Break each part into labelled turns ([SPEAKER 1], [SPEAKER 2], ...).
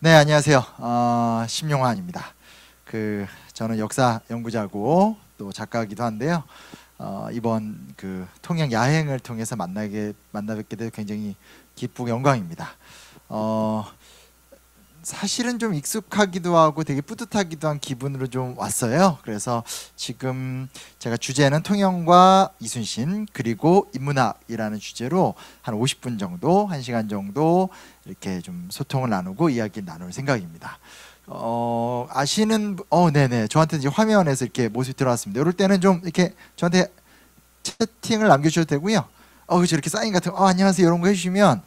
[SPEAKER 1] 네, 안녕하세요. 심용환입니다. 저는 역사 연구자고 또 작가이기도 한데요. 이번 통영 야행을 통해서 만나뵙게 돼서 굉장히 기쁘고 영광입니다. 사실은 좀 익숙하기도 하고 되게 뿌듯하기도 한 기분으로 좀 왔어요. 그래서 지금 제가 주제는 통영과 이순신 그리고 인문학이라는 주제로 한 50분 정도, 1시간 정도 이렇게 좀 소통을 나누고 이야기를 나눌 생각입니다. 네네, 저한테 이제 화면에서 이렇게 모습이 들어왔습니다. 이럴 때는 좀 이렇게 저한테 채팅을 남겨주셔도 되고요. 그렇죠, 이렇게 사인 같은 안녕하세요 이런 거 해주시면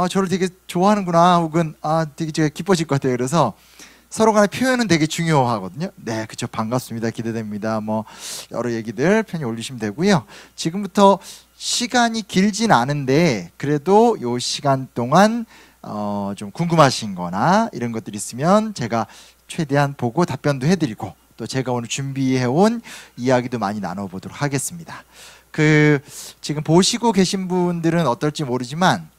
[SPEAKER 1] 저를 되게 좋아하는구나, 혹은 되게 제가 기뻐질 것 같아요. 그래서 서로 간의 표현은 되게 중요하거든요. 네, 그렇죠. 반갑습니다. 기대됩니다. 뭐 여러 얘기들 편히 올리시면 되고요. 지금부터 시간이 길진 않은데 그래도 요 시간 동안 좀 궁금하신 거나 이런 것들이 있으면 제가 최대한 보고 답변도 해드리고 또 제가 오늘 준비해온 이야기도 많이 나눠보도록 하겠습니다. 지금 보시고 계신 분들은 어떨지 모르지만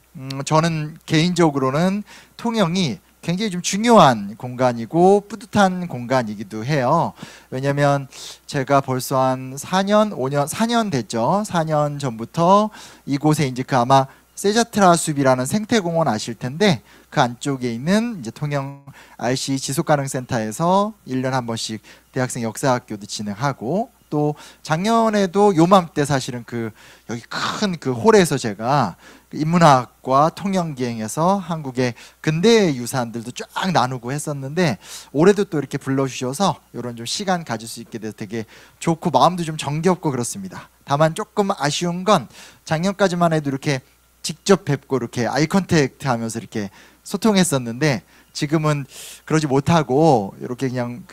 [SPEAKER 1] 저는 개인적으로는 통영이 굉장히 좀 중요한 공간이고 뿌듯한 공간이기도 해요. 왜냐하면 제가 벌써 한 4년 됐죠. 4년 전부터 이곳에 이제 아마 세자트라 숲이라는 생태공원 아실 텐데 그 안쪽에 있는 이제 통영 RC 지속가능센터에서 1년에 한 번씩 대학생 역사학교도 진행하고, 또 작년에도 요맘때 사실은 여기 큰 홀에서 제가 인문학과 통영기행에서 한국의 근대 유산들도 쫙 나누고 했었는데, 올해도 또 이렇게 불러주셔서 이런 좀 시간 가질 수 있게 돼서 되게 좋고 마음도 좀 정겹고 그렇습니다. 다만 조금 아쉬운 건 작년까지만 해도 이렇게 직접 뵙고 이렇게 아이 컨택트 하면서 이렇게 소통했었는데 지금은 그러지 못하고 이렇게 그냥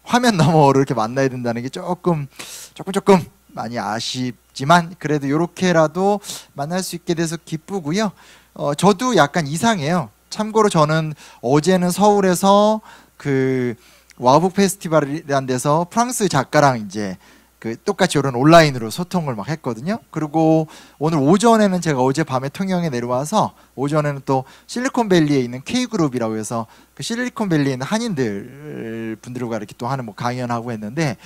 [SPEAKER 1] 화면 너머로 이렇게 만나야 된다는 게 조금 많이 아쉽지만 그래도 이렇게라도 만날 수 있게 돼서 기쁘고요. 저도 약간 이상해요. 참고로 저는 어제는 서울에서 와북 페스티벌이라는 데서 프랑스 작가랑 이제 똑같이 이런 온라인으로 소통을 막 했거든요. 그리고 오늘 오전에는 제가 어젯밤에 통영에 내려와서 오전에는 또 실리콘밸리에 있는 K그룹이라고 해서 실리콘밸리에 있는 한인들 분들과 이렇게 또 하는 강연하고 했는데,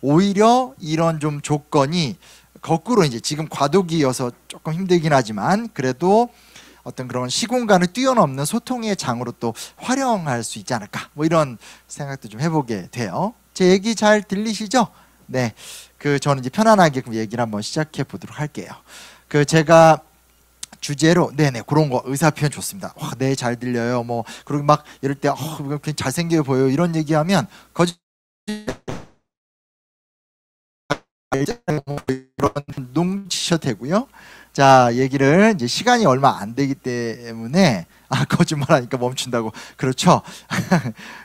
[SPEAKER 1] 오히려 이런 좀 조건이 거꾸로 이제 지금 과도기여서 조금 힘들긴 하지만 그래도 어떤 그런 시공간을 뛰어넘는 소통의 장으로 또 활용할 수 있지 않을까, 뭐 이런 생각도 좀 해보게 돼요. 제 얘기 잘 들리시죠? 네, 저는 이제 편안하게 얘기를 한번 시작해 보도록 할게요. 제가 주제로 네네 그런 거 의사 표현 좋습니다. 네, 잘 들려요. 뭐 그리고 막 이럴 때 잘생겨 보여 이런 얘기하면 거짓 이런 농치셔도 되고요. 자, 얘기를 이제 시간이 얼마 안 되기 때문에 거짓말하니까 멈춘다고. 그렇죠.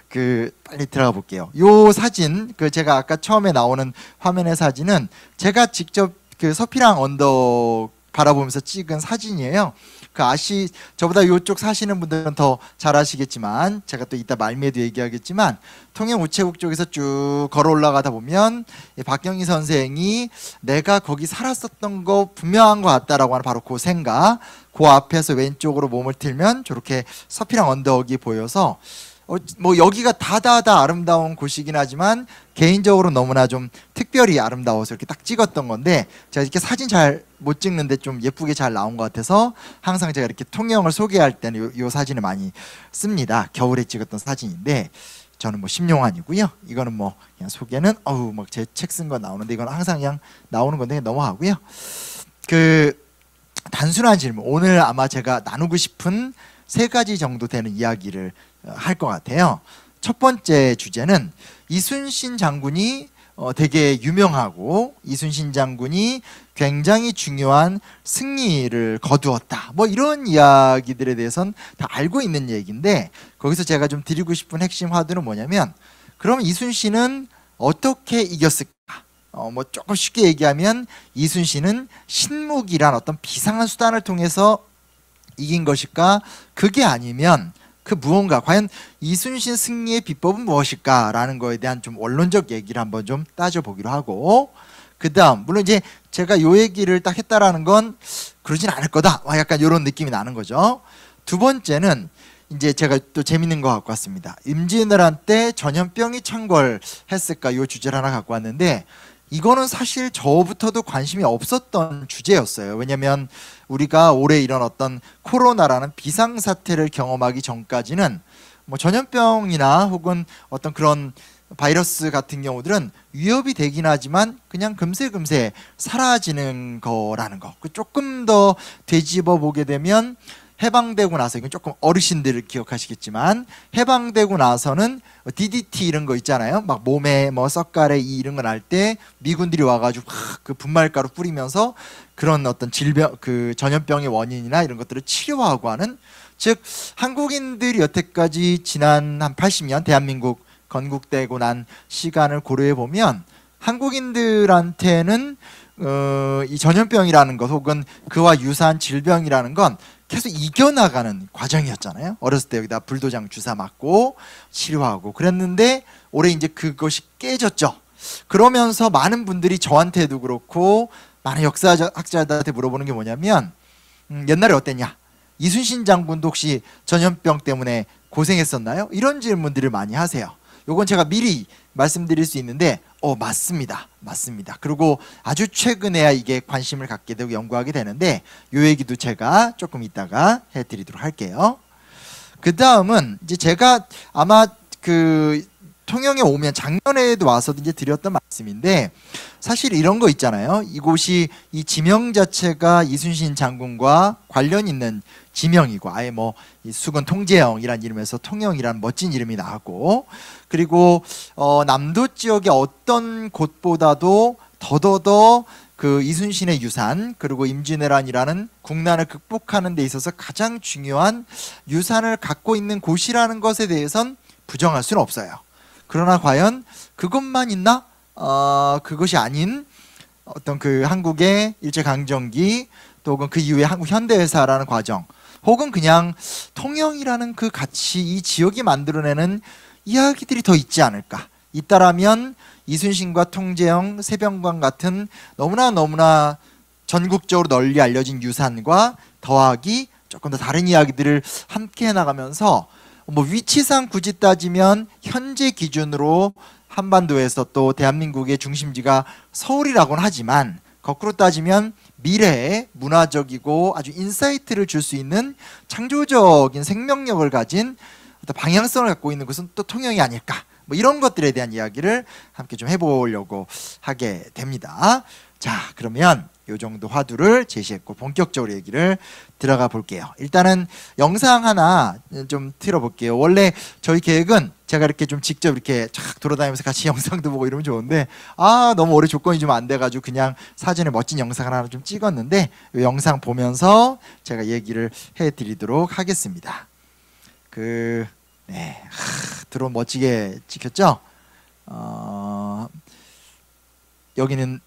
[SPEAKER 1] 빨리 들어가 볼게요. 요 사진, 제가 아까 처음에 나오는 화면의 사진은 제가 직접 서피랑 언덕 바라보면서 찍은 사진이에요. 저보다 이쪽 사시는 분들은 더 잘 아시겠지만 제가 또 이따 말미에도 얘기하겠지만 통영 우체국 쪽에서 쭉 걸어 올라가다 보면 박경희 선생이 내가 거기 살았었던 거 분명한 것 같다라고 하는 바로 그 생각, 그 앞에서 왼쪽으로 몸을 틀면 저렇게 서피랑 언덕이 보여서 뭐 여기가 다다다 아름다운 곳이긴 하지만 개인적으로 너무나 좀 특별히 아름다워서 이렇게 딱 찍었던 건데, 제가 이렇게 사진 잘 못 찍는데 좀 예쁘게 잘 나온 것 같아서 항상 제가 이렇게 통영을 소개할 때는 요 사진을 많이 씁니다. 겨울에 찍었던 사진인데 저는 뭐 심용환이고요. 이거는 뭐 그냥 소개는 막 제 책 쓴 거 나오는데 이건 항상 그냥 나오는 건데 넘어가고요. 단순한 질문, 오늘 아마 제가 나누고 싶은 3가지 정도 되는 이야기를 할 것 같아요. 첫 번째 주제는 이순신 장군이 되게 유명하고 이순신 장군이 굉장히 중요한 승리를 거두었다, 뭐 이런 이야기들에 대해서는 다 알고 있는 얘기인데, 거기서 제가 좀 드리고 싶은 핵심 화두는 뭐냐면, 그럼 이순신은 어떻게 이겼을까? 뭐 조금 쉽게 얘기하면 이순신은 신무기란 어떤 비상한 수단을 통해서 이긴 것일까? 그게 아니면 무언가 과연 이순신 승리의 비법은 무엇일까라는 거에 대한 좀 원론적 얘기를 한번 좀 따져보기로 하고, 그 다음 물론 이제 제가 요 얘기를 딱 했다라는 건 그러진 않을 거다, 약간 이런 느낌이 나는 거죠. 두 번째는 이제 제가 또 재밌는 거 갖고 왔습니다. 임진왜란 때 전염병이 창궐했을까 요 주제를 하나 갖고 왔는데 이거는 사실 저부터도 관심이 없었던 주제였어요. 왜냐하면 우리가 올해 이런 어떤 코로나라는 비상사태를 경험하기 전까지는 뭐 전염병이나 혹은 어떤 그런 바이러스 같은 경우들은 위협이 되긴 하지만 그냥 금세금세 사라지는 거라는 거. 조금 더 되짚어 보게 되면 해방되고 나서, 이건 조금 어르신들을 기억하시겠지만 해방되고 나서는 DDT 이런 거 있잖아요. 막 몸에 뭐 썩가래 이런 거 날 때 미군들이 와가지고 막 그 분말가루 뿌리면서 그런 어떤 질병, 그 전염병의 원인이나 이런 것들을 치료하고 하는, 즉 한국인들이 여태까지 지난 한 80년 대한민국 건국되고 난 시간을 고려해 보면 한국인들한테는 이 전염병이라는 것 혹은 그와 유사한 질병이라는 건 계속 이겨나가는 과정이었잖아요. 어렸을 때 여기다 불도장 주사 맞고 치료하고 그랬는데 올해 이제 그것이 깨졌죠. 그러면서 많은 분들이 저한테도 그렇고 많은 역사학자들한테 물어보는 게 뭐냐면 옛날에 어땠냐? 이순신 장군도 혹시 전염병 때문에 고생했었나요? 이런 질문들을 많이 하세요. 요건 제가 미리 말씀드릴 수 있는데 맞습니다. 맞습니다. 그리고 아주 최근에야 이게 관심을 갖게 되고 연구하게 되는데 요 얘기도 제가 조금 이따가 해드리도록 할게요. 그 다음은 이제 제가 아마 그 통영에 오면 작년에도 와서도 이제 드렸던 말씀인데 사실 이런 거 있잖아요. 이곳이 이 지명 자체가 이순신 장군과 관련 있는 지명이고 아예 뭐 이 수군 통제영이란 이름에서 통영이란 멋진 이름이 나왔고 그리고 남도 지역의 어떤 곳보다도 더더더 그 이순신의 유산 그리고 임진왜란이라는 국난을 극복하는 데 있어서 가장 중요한 유산을 갖고 있는 곳이라는 것에 대해선 부정할 수는 없어요. 그러나 과연 그것만 있나? 그것이 아닌 어떤 그 한국의 일제강점기 또 혹은 그 이후에 한국 현대사라는 과정 혹은 그냥 통영이라는 그 가치 이 지역이 만들어내는 이야기들이 더 있지 않을까. 있다라면 이순신과 통제영, 세병관 같은 너무나 전국적으로 널리 알려진 유산과 더하기 조금 더 다른 이야기들을 함께 해나가면서 뭐 위치상 굳이 따지면 현재 기준으로 한반도에서 또 대한민국의 중심지가 서울이라고는 하지만 거꾸로 따지면 미래에 문화적이고 아주 인사이트를 줄 수 있는 창조적인 생명력을 가진 어떤 방향성을 갖고 있는 것은 또 통영이 아닐까. 뭐 이런 것들에 대한 이야기를 함께 좀 해보려고 하게 됩니다. 자, 그러면 이 정도 화두를 제시했고 본격적으로 얘기를 들어가 볼게요. 일단은 영상 하나 좀 틀어볼게요. 원래 저희 계획은 제가 이렇게 좀 직접 이렇게 쫙 돌아다니면서 같이 영상도 보고 이러면 좋은데 너무 올해 조건이 좀 안 돼가지고 그냥 사전에 멋진 영상 하나 좀 찍었는데 이 영상 보면서 제가 얘기를 해드리도록 하겠습니다. 드론 멋지게 찍혔죠? 여기는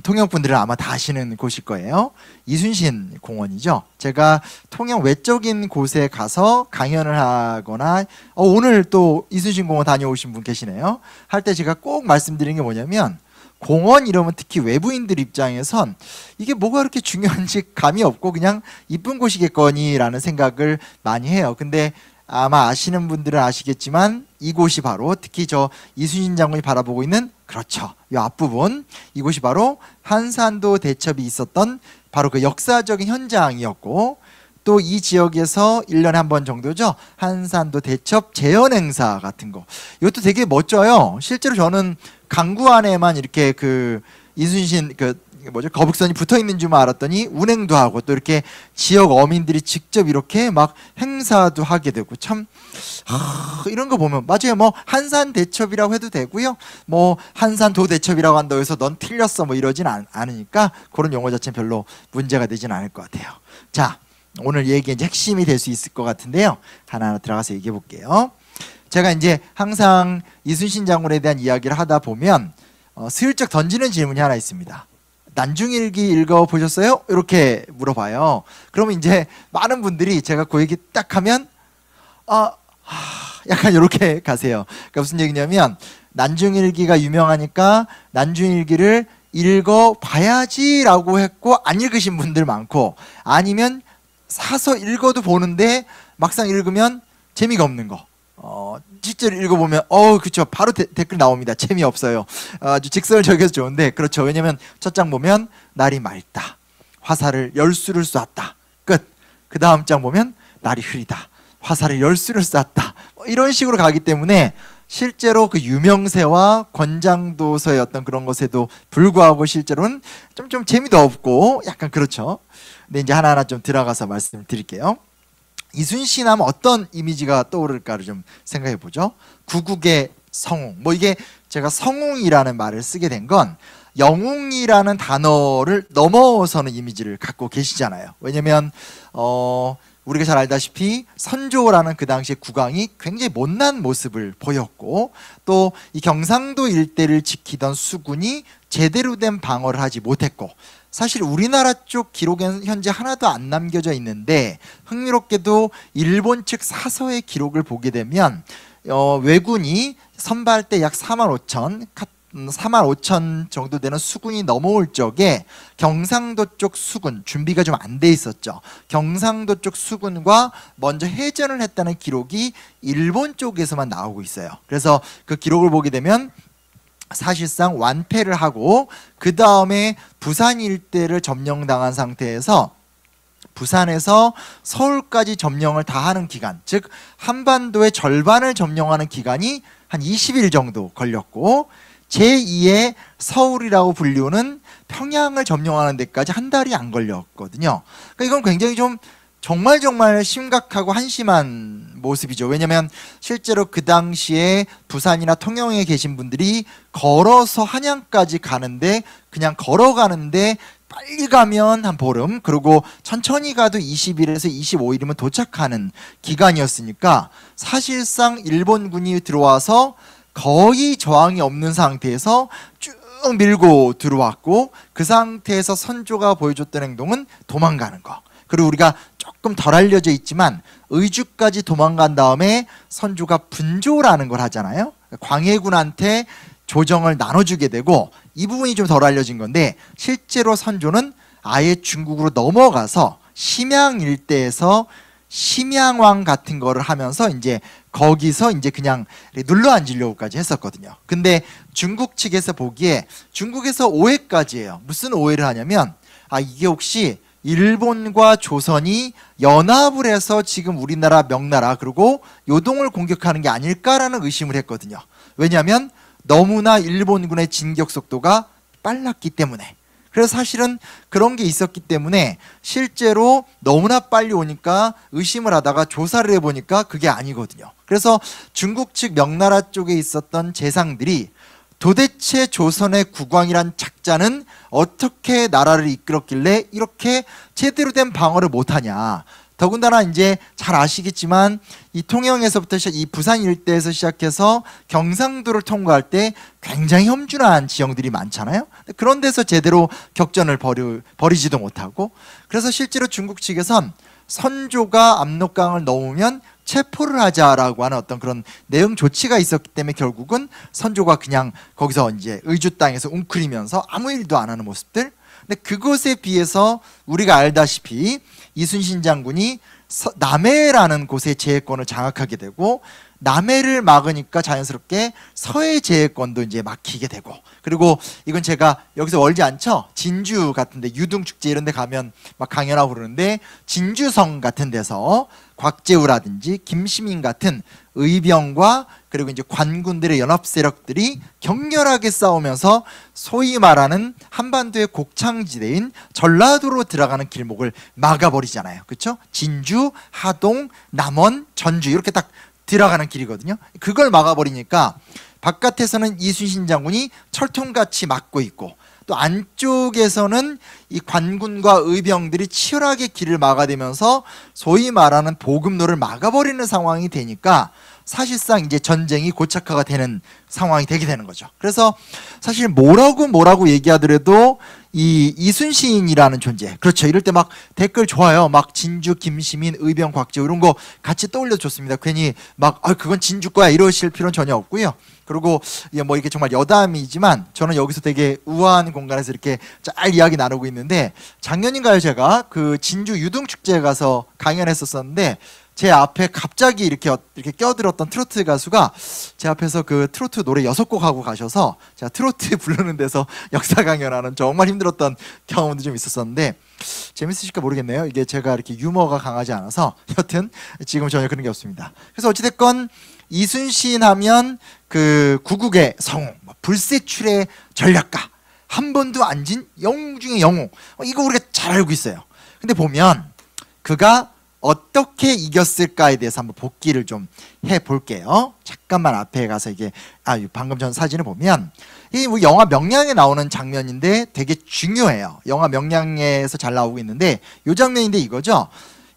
[SPEAKER 1] 통영 분들은 아마 다 아시는 곳일 거예요. 이순신 공원이죠. 제가 통영 외적인 곳에 가서 강연을 하거나 오늘 또 이순신 공원 다녀오신 분 계시네요. 할 때 제가 꼭 말씀드리는 게 뭐냐면 공원 이러면 특히 외부인들 입장에선 이게 뭐가 그렇게 중요한지 감이 없고 그냥 이쁜 곳이겠거니라는 생각을 많이 해요. 근데 아마 아시는 분들은 아시겠지만 이곳이 바로 특히 저 이순신 장군이 바라보고 있는 그렇죠. 이 앞부분 이곳이 바로 한산도 대첩이 있었던 바로 그 역사적인 현장이었고 또 이 지역에서 1년에 한 번 정도죠. 한산도 대첩 재현 행사 같은 거. 이것도 되게 멋져요. 실제로 저는 강구 안에만 이렇게 그 이순신 거북선이 붙어 있는 줄만 알았더니 운행도 하고 또 이렇게 지역 어민들이 직접 이렇게 막 행사도 하게 되고 참 이런 거 보면 맞아요. 뭐 한산 대첩이라고 해도 되고요. 뭐 한산도 대첩이라고 한다고 해서 넌 틀렸어 뭐 이러진 않으니까 그런 용어 자체는 별로 문제가 되진 않을 것 같아요. 자, 오늘 얘기의 이제 핵심이 될 수 있을 것 같은데요. 하나하나 들어가서 얘기해 볼게요. 제가 이제 항상 이순신 장군에 대한 이야기를 하다 보면 슬쩍 던지는 질문이 하나 있습니다. 난중일기 읽어보셨어요? 이렇게 물어봐요. 그러면 이제 많은 분들이 제가 그 얘기 딱 하면 약간 이렇게 가세요. 그러니까 무슨 얘기냐면 난중일기가 유명하니까 난중일기를 읽어봐야지라고 했고 안 읽으신 분들 많고 아니면 사서 읽어도 보는데 막상 읽으면 재미가 없는 거. 실제로 읽어보면 그쵸, 바로 댓글 나옵니다. 재미없어요. 아주 직설적이어서 좋은데 그렇죠. 왜냐면 첫 장 보면 날이 맑다, 화살을 열수를 쏘았다, 끝. 그 다음 장 보면 날이 흐리다, 화살을 열수를 쐈다, 이런 식으로 가기 때문에 실제로 그 유명세와 권장도서의 어떤 그런 것에도 불구하고 실제로는 좀 재미도 없고 약간 그렇죠. 근데 이제 하나하나 좀 들어가서 말씀드릴게요. 이순신 하면 어떤 이미지가 떠오를까를 좀 생각해 보죠. 구국의 성웅. 이게 제가 성웅이라는 말을 쓰게 된 건 영웅이라는 단어를 넘어서는 이미지를 갖고 계시잖아요. 왜냐면 우리가 잘 알다시피 선조라는 그 당시에 국왕이 굉장히 못난 모습을 보였고, 또 이 경상도 일대를 지키던 수군이 제대로 된 방어를 하지 못했고, 사실 우리나라 쪽 기록에는 현재 하나도 안 남겨져 있는데 흥미롭게도 일본 측 사서의 기록을 보게 되면 왜군이 선발 때 약 45,000 정도 되는 수군이 넘어올 적에 경상도 쪽 수군, 준비가 좀 안 돼 있었죠. 경상도 쪽 수군과 먼저 해전을 했다는 기록이 일본 쪽에서만 나오고 있어요. 그래서 그 기록을 보게 되면 사실상 완패를 하고 그 다음에 부산 일대를 점령당한 상태에서 부산에서 서울까지 점령을 다 하는 기간, 즉 한반도의 절반을 점령하는 기간이 한 20일 정도 걸렸고, 제2의 서울이라고 불리우는 평양을 점령하는 데까지 한 달이 안 걸렸거든요. 그러니까 이건 굉장히 좀 정말 심각하고 한심한 모습이죠. 왜냐하면 실제로 그 당시에 부산이나 통영에 계신 분들이 걸어서 한양까지 가는데, 그냥 걸어가는데 빨리 가면 한 보름, 그리고 천천히 가도 20일에서 25일이면 도착하는 기간이었으니까 사실상 일본군이 들어와서 거의 저항이 없는 상태에서 쭉 밀고 들어왔고, 그 상태에서 선조가 보여줬던 행동은 도망가는 거. 그리고 우리가 조금 덜 알려져 있지만 의주까지 도망간 다음에 선조가 분조라는 걸 하잖아요. 광해군한테 조정을 나눠주게 되고, 이 부분이 좀 덜 알려진 건데 실제로 선조는 아예 중국으로 넘어가서 심양 일대에서 심양왕 같은 거를 하면서 이제 거기서 이제 그냥 눌러 앉으려고까지 했었거든요. 근데 중국 측에서 보기에 중국에서 오해까지 해요. 무슨 오해를 하냐면 이게 혹시 일본과 조선이 연합을 해서 지금 우리나라 명나라 그리고 요동을 공격하는 게 아닐까라는 의심을 했거든요. 왜냐하면 너무나 일본군의 진격 속도가 빨랐기 때문에. 그래서 사실은 그런 게 있었기 때문에 실제로 너무나 빨리 오니까 의심을 하다가 조사를 해보니까 그게 아니거든요. 그래서 중국 측 명나라 쪽에 있었던 재상들이 도대체 조선의 국왕이란 작자는 어떻게 나라를 이끌었길래 이렇게 제대로 된 방어를 못하냐. 더군다나 이제 잘 아시겠지만 이 통영에서부터 이 부산 일대에서 시작해서 경상도를 통과할 때 굉장히 험준한 지형들이 많잖아요. 그런 데서 제대로 격전을 벌이지도 못하고, 그래서 실제로 중국 측에선 선조가 압록강을 넘으면 체포를 하자라고 하는 어떤 그런 내용 조치가 있었기 때문에 결국은 선조가 그냥 거기서 이제 의주 땅에서 웅크리면서 아무 일도 안 하는 모습들. 근데 그것에 비해서 우리가 알다시피 이순신 장군이 남해라는 곳의 제해권을 장악하게 되고, 남해를 막으니까 자연스럽게 서해 제해권도 이제 막히게 되고, 그리고 이건 제가 여기서 멀지 않죠? 진주 같은데 유등축제 이런 데 가면 막 강연하고 그러는데 진주성 같은 데서 곽재우라든지 김시민 같은 의병과 그리고 이제 관군들의 연합 세력들이 격렬하게 싸우면서 소위 말하는 한반도의 곡창지대인 전라도로 들어가는 길목을 막아버리잖아요. 그렇죠? 진주, 하동, 남원, 전주 이렇게 딱 들어가는 길이거든요. 그걸 막아버리니까 바깥에서는 이순신 장군이 철통같이 막고 있고, 또 안쪽에서는 이 관군과 의병들이 치열하게 길을 막아대면서 소위 말하는 보급로를 막아버리는 상황이 되니까 사실상 이제 전쟁이 고착화가 되는 상황이 되게 되는 거죠. 그래서 사실 뭐라고 얘기하더라도 이 이순신이라는 존재, 그렇죠. 이럴 때 막 댓글 좋아요. 막 진주, 김시민, 의병, 곽재우 이런 거 같이 떠올려 줬습니다. 괜히 막 그건 진주 거야 이러실 필요는 전혀 없고요. 그리고 뭐 이게 정말 여담이지만 저는 여기서 되게 우아한 공간에서 이렇게 잘 이야기 나누고 있는데, 작년인가요 제가 그 진주 유등축제에 가서 강연했었었는데 제 앞에 갑자기 이렇게 껴들었던 트로트 가수가 제 앞에서 그 트로트 노래 6곡 하고 가셔서 제가 트로트 부르는 데서 역사 강연하는 정말 힘들었던 경험도 좀 있었었는데, 재밌으실까 모르겠네요. 이게 제가 이렇게 유머가 강하지 않아서 여튼 지금 전혀 그런 게 없습니다. 그래서 어찌됐건 이순신 하면 그 구국의 성웅, 불세출의 전략가, 한 번도 안 진 영웅 중에 영웅, 이거 우리가 잘 알고 있어요. 근데 보면 그가 어떻게 이겼을까에 대해서 한번 복기를 좀 해볼게요. 잠깐만 앞에 가서 이게 방금 전 사진을 보면 이 뭐 영화 명량에 나오는 장면인데 되게 중요해요. 영화 명량에서 잘 나오고 있는데 이 장면인데 이거죠.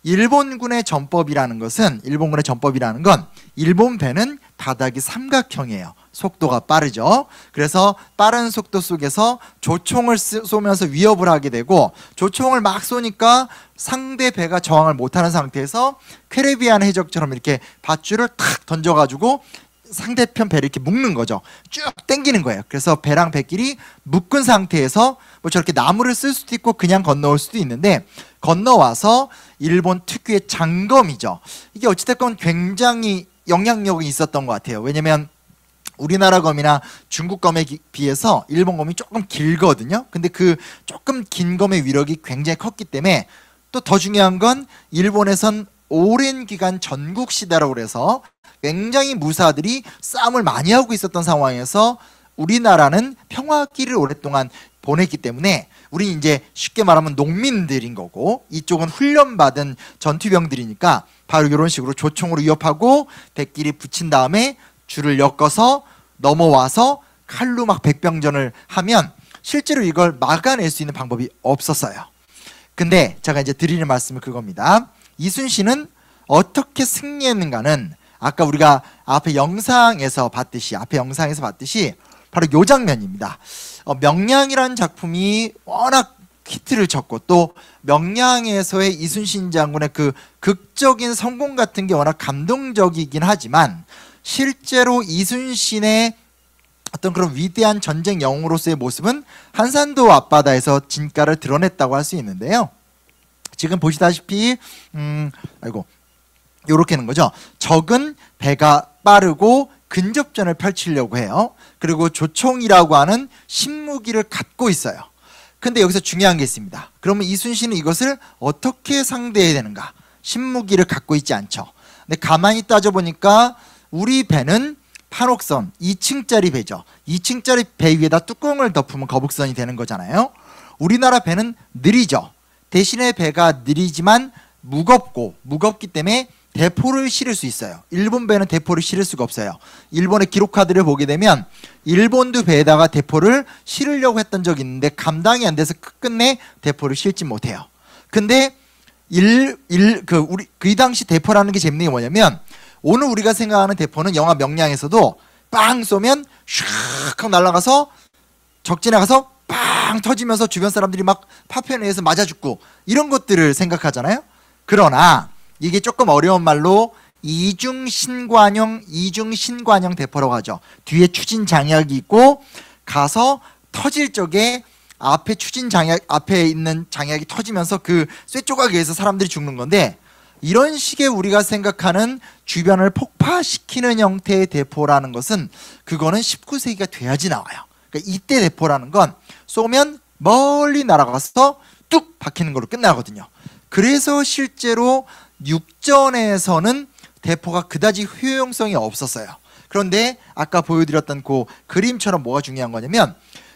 [SPEAKER 1] 일본군의 전법이라는 건 일본 배는 바닥이 삼각형이에요. 속도가 빠르죠. 그래서 빠른 속도 속에서 조총을 쏘면서 위협을 하게 되고, 조총을 막 쏘니까 상대 배가 저항을 못하는 상태에서 캐리비안 해적처럼 이렇게 밧줄을 탁 던져가지고 상대편 배를 이렇게 묶는 거죠. 쭉 당기는 거예요. 그래서 배랑 배끼리 묶은 상태에서 뭐 저렇게 나무를 쓸 수도 있고 그냥 건너올 수도 있는데, 건너와서 일본 특유의 장검이죠. 이게 어찌됐건 굉장히 영향력이 있었던 것 같아요. 왜냐면 우리나라 검이나 중국 검에 비해서 일본 검이 조금 길거든요. 근데 그 조금 긴 검의 위력이 굉장히 컸기 때문에, 또 더 중요한 건 일본에선 오랜 기간 전국시대라고 그래서 굉장히 무사들이 싸움을 많이 하고 있었던 상황에서 우리나라는 평화기를 오랫동안 보냈기 때문에 우리 이제 쉽게 말하면 농민들인 거고, 이쪽은 훈련받은 전투병들이니까 바로 이런 식으로 조총으로 위협하고 배끼리 붙인 다음에 줄을 엮어서 넘어와서 칼로 막 백병전을 하면 실제로 이걸 막아낼 수 있는 방법이 없었어요. 근데 제가 이제 드리는 말씀은 그겁니다. 이순신은 어떻게 승리했는가는 아까 우리가 앞에 영상에서 봤듯이 바로 요 장면입니다. 명량이라는 작품이 워낙 히트를 쳤고, 또 명량에서의 이순신 장군의 그 극적인 성공 같은 게 워낙 감동적이긴 하지만, 실제로 이순신의 어떤 그런 위대한 전쟁 영웅으로서의 모습은 한산도 앞바다에서 진가를 드러냈다고 할 수 있는데요. 지금 보시다시피 요렇게 하는 거죠. 적은 배가 빠르고 근접전을 펼치려고 해요. 그리고 조총이라고 하는 신무기를 갖고 있어요. 근데 여기서 중요한 게 있습니다. 그러면 이순신은 이것을 어떻게 상대해야 되는가? 신무기를 갖고 있지 않죠. 근데 가만히 따져보니까 우리 배는 판옥선 2층짜리 배죠. 2층짜리 배 위에다 뚜껑을 덮으면 거북선이 되는 거잖아요. 우리나라 배는 느리죠. 대신에 배가 느리지만 무겁기 때문에 대포를 실을 수 있어요. 일본 배는 대포를 실을 수가 없어요. 일본의 기록화들을 보게 되면 일본도 배에다가 대포를 실으려고 했던 적이 있는데 감당이 안 돼서 끝내 대포를 실지 못해요. 근데 이 당시 대포라는 게 재밌는 게 뭐냐면, 오늘 우리가 생각하는 대포는 영화 명량에서도 빵 쏘면 슉 하고 날아가서 적진에 가서 빵 터지면서 주변 사람들이 막 파편에 의해서 맞아 죽고 이런 것들을 생각하잖아요. 그러나 이게 조금 어려운 말로 이중신관형 대포라고 하죠. 뒤에 추진 장약이 있고 가서 터질 적에 앞에 있는 장약이 터지면서 그 쇠조각에 의해서 사람들이 죽는 건데, 이런 식의 우리가 생각하는 주변을 폭파시키는 형태의 대포라는 것은 그거는 19세기가 돼야지 나와요. 그러니까 이때 대포라는 건 쏘면 멀리 날아가서 뚝 박히는 걸로 끝나거든요. 그래서 실제로 육전에서는 대포가 그다지 효용성이 없었어요. 그런데 아까 보여드렸던 그 그림처럼 뭐가 중요한 거냐면,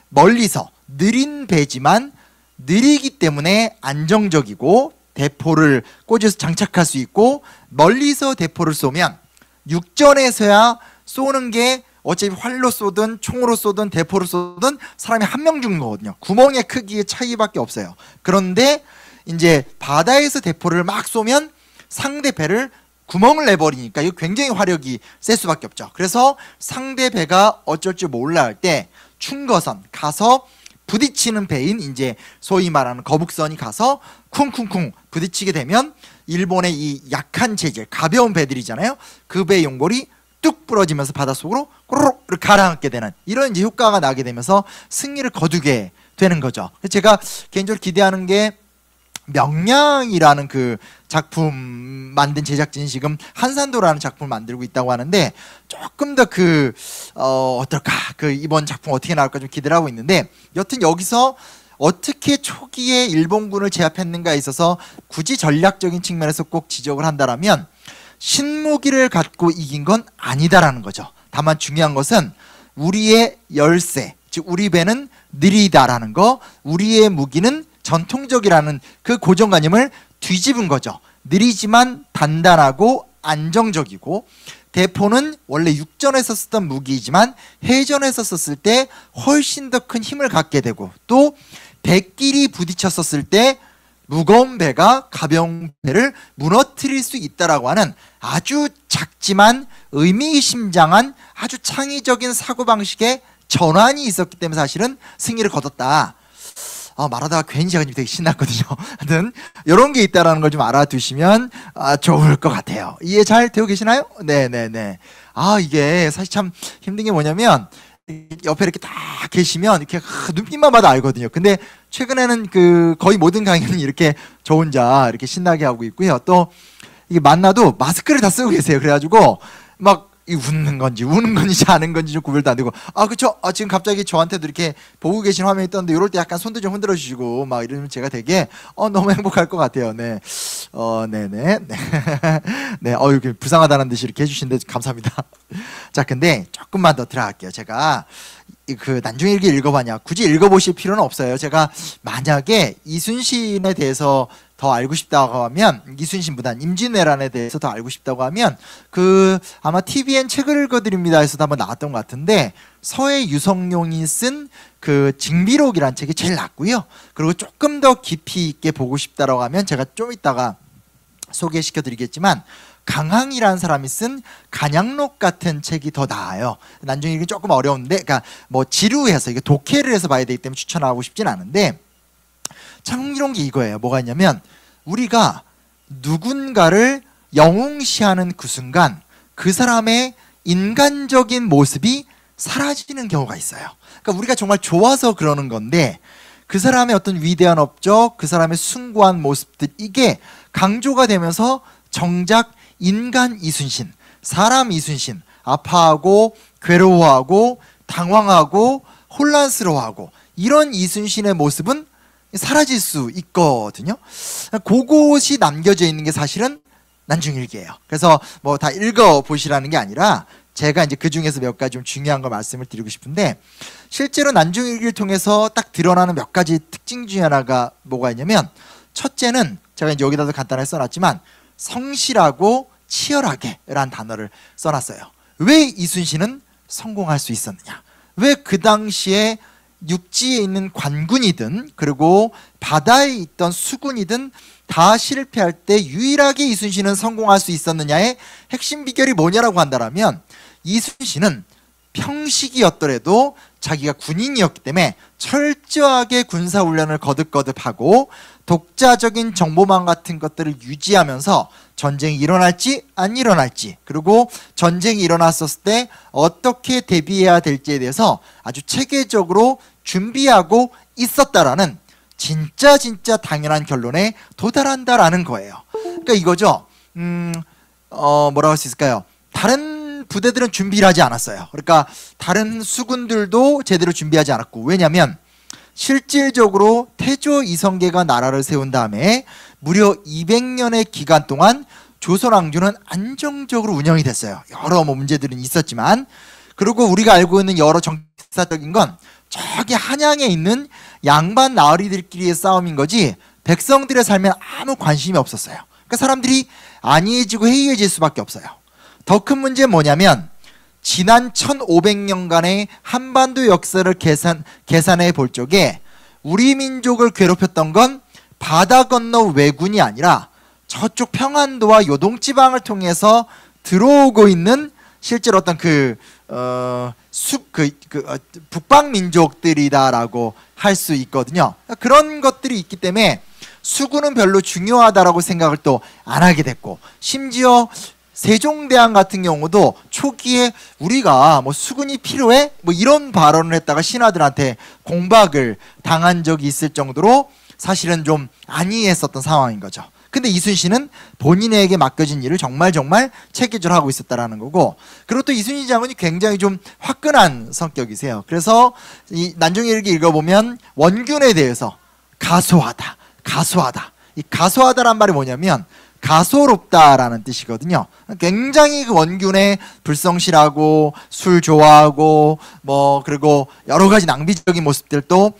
[SPEAKER 1] 멀리서 느린 배지만 느리기 때문에 안정적이고 대포를 꽂아서 장착할 수 있고, 멀리서 대포를 쏘면 육전에서야 쏘는 게 어차피 활로 쏘든 총으로 쏘든 대포로 쏘든 사람이 한 명 죽는 거거든요. 구멍의 크기의 차이밖에 없어요. 그런데 이제 바다에서 대포를 막 쏘면 상대 배를 구멍을 내버리니까 이거 굉장히 화력이 셀 수밖에 없죠. 그래서 상대 배가 어쩔 줄 몰라 할 때 충거선 가서 부딪히는 배인 이제 소위 말하는 거북선이 가서 쿵쿵쿵 부딪히게 되면 일본의 이 약한 체질, 가벼운 배들이잖아요. 그 배의 용골이 뚝 부러지면서 바닷속으로 꼬르륵 이렇게 가라앉게 되는 이런 이제 효과가 나게 되면서 승리를 거두게 되는 거죠. 제가 개인적으로 기대하는 게 명량이라는 그 작품 만든 제작진이 지금 한산도라는 작품을 만들고 있다고 하는데 조금 더 어떨까 이번 작품 어떻게 나올까 좀 기대를 하고 있는데 여튼 여기서 어떻게 초기에 일본군을 제압했는가에 있어서 굳이 전략적인 측면에서 꼭 지적을 한다라면 신무기를 갖고 이긴 건 아니다라는 거죠. 다만 중요한 것은 우리의 열세, 즉 우리 배는 느리다라는 거, 우리의 무기는 전통적이라는 그 고정관념을 뒤집은 거죠. 느리지만 단단하고 안정적이고 대포는 원래 육전에서 쓰던 무기이지만 해전에서 썼을 때 훨씬 더 큰 힘을 갖게 되고 또 배끼리 부딪혔었을 때 무거운 배가 가벼운 배를 무너뜨릴 수 있다라고 하는 아주 작지만 의미심장한 아주 창의적인 사고방식의 전환이 있었기 때문에 사실은 승리를 거뒀다. 말하다가 괜히 제가 되게 신났거든요. 하여튼 이런 게 있다라는 걸 좀 알아두시면 좋을 것 같아요. 이해 잘 되고 계시나요? 네네네. 이게 사실 참 힘든 게 뭐냐면 옆에 이렇게 딱 계시면 이렇게 눈빛만 봐도 알거든요. 근데 최근에는 거의 모든 강의는 이렇게 저 혼자 이렇게 신나게 하고 있고요. 또 이게 만나도 마스크를 다 쓰고 계세요. 그래가지고 막 웃는 건지 우는 건지 아는 건지 좀 구별도 안 되고 그쵸? 지금 갑자기 저한테도 이렇게 보고 계신 화면이 떴는데 이럴 때 약간 손도 좀 흔들어 주시고 막 이러면 제가 되게 너무 행복할 것 같아요. 네. 네네. 네. 이렇게 불쌍하다는 듯이 이렇게 해주시는데 감사합니다. 자, 근데 조금만 더 들어갈게요. 제가 난중일기 읽어봤냐 굳이 읽어보실 필요는 없어요. 제가 만약에 이순신에 대해서 더 알고 싶다고 하면 이순신보단 임진왜란에 대해서 더 알고 싶다고 하면 아마 TVN 책을 읽어드립니다 에서도 한번 나왔던 것 같은데 서해 유성룡이 쓴 징비록이라는 책이 제일 낫고요. 그리고 조금 더 깊이 있게 보고 싶다라고 하면 제가 좀 이따가 소개시켜 드리겠지만 강항이라는 사람이 쓴 간양록 같은 책이 더 나아요. 난중일기 조금 어려운데 그러니까 뭐 지루해서 이게 독해를 해서 봐야 되기 때문에 추천하고 싶진 않은데 참 흥미로운 게 이거예요. 뭐가 있냐면 우리가 누군가를 영웅시하는 그 순간 그 사람의 인간적인 모습이 사라지는 경우가 있어요. 그러니까 우리가 정말 좋아서 그러는 건데 그 사람의 어떤 위대한 업적, 그 사람의 숭고한 모습들 이게 강조가 되면서 정작 인간 이순신, 사람 이순신, 아파하고 괴로워하고 당황하고 혼란스러워하고 이런 이순신의 모습은 사라질 수 있거든요. 그것이 남겨져 있는 게 사실은 난중일기예요. 그래서 뭐 다 읽어보시라는 게 아니라 제가 이제 그 중에서 몇 가지 좀 중요한 걸 말씀을 드리고 싶은데 실제로 난중일기를 통해서 딱 드러나는 몇 가지 특징 중에 하나가 뭐가 있냐면 첫째는 제가 이제 여기다도 간단하게 써놨지만 성실하고 치열하게라는 단어를 써놨어요. 왜 이순신은 성공할 수 있었느냐? 왜 그 당시에 육지에 있는 관군이든 그리고 바다에 있던 수군이든 다 실패할 때 유일하게 이순신은 성공할 수 있었느냐의 핵심 비결이 뭐냐라고 한다면 이순신은 평식이었더라도 자기가 군인이었기 때문에 철저하게 군사훈련을 거듭거듭하고 독자적인 정보망 같은 것들을 유지하면서 전쟁이 일어날지 안 일어날지 그리고 전쟁이 일어났었을 때 어떻게 대비해야 될지에 대해서 아주 체계적으로 준비하고 있었다라는 진짜 당연한 결론에 도달한다라는 거예요. 그러니까 이거죠. 뭐라고 할 수 있을까요? 다른 부대들은 준비를 하지 않았어요. 그러니까 다른 수군들도 제대로 준비하지 않았고 왜냐하면 실질적으로 태조 이성계가 나라를 세운 다음에 무려 200년의 기간 동안 조선왕조는 안정적으로 운영이 됐어요. 여러 문제들은 있었지만 그리고 우리가 알고 있는 여러 정치사적인 건 저기 한양에 있는 양반 나으리들끼리의 싸움인 거지 백성들의 삶에 아무 관심이 없었어요. 그러니까 사람들이 안이해지고 해이해질 수밖에 없어요. 더 큰 문제는 뭐냐면 지난 1500년간의 한반도 역사를 계산해 볼 적에 우리 민족을 괴롭혔던 건 바다 건너 왜군이 아니라 저쪽 평안도와 요동지방을 통해서 들어오고 있는 실제로 어떤 북방 민족들이다라고 할 수 있거든요. 그런 것들이 있기 때문에 수군은 별로 중요하다라고 생각을 또 안 하게 됐고 심지어 세종대왕 같은 경우도 초기에 우리가 뭐 수군이 필요해? 뭐 이런 발언을 했다가 신하들한테 공박을 당한 적이 있을 정도로 사실은 좀 안이했었던 상황인 거죠. 근데 이순신은 본인에게 맡겨진 일을 정말 체계적으로 하고 있었다라는 거고, 그리고 또 이순신 장군이 굉장히 좀 화끈한 성격이세요. 그래서 이 난중일기 읽어보면 원균에 대해서 가소하다. 이 가소하다란 말이 뭐냐면 가소롭다라는 뜻이거든요. 굉장히 그 원균의 불성실하고 술 좋아하고 뭐 그리고 여러 가지 낭비적인 모습들도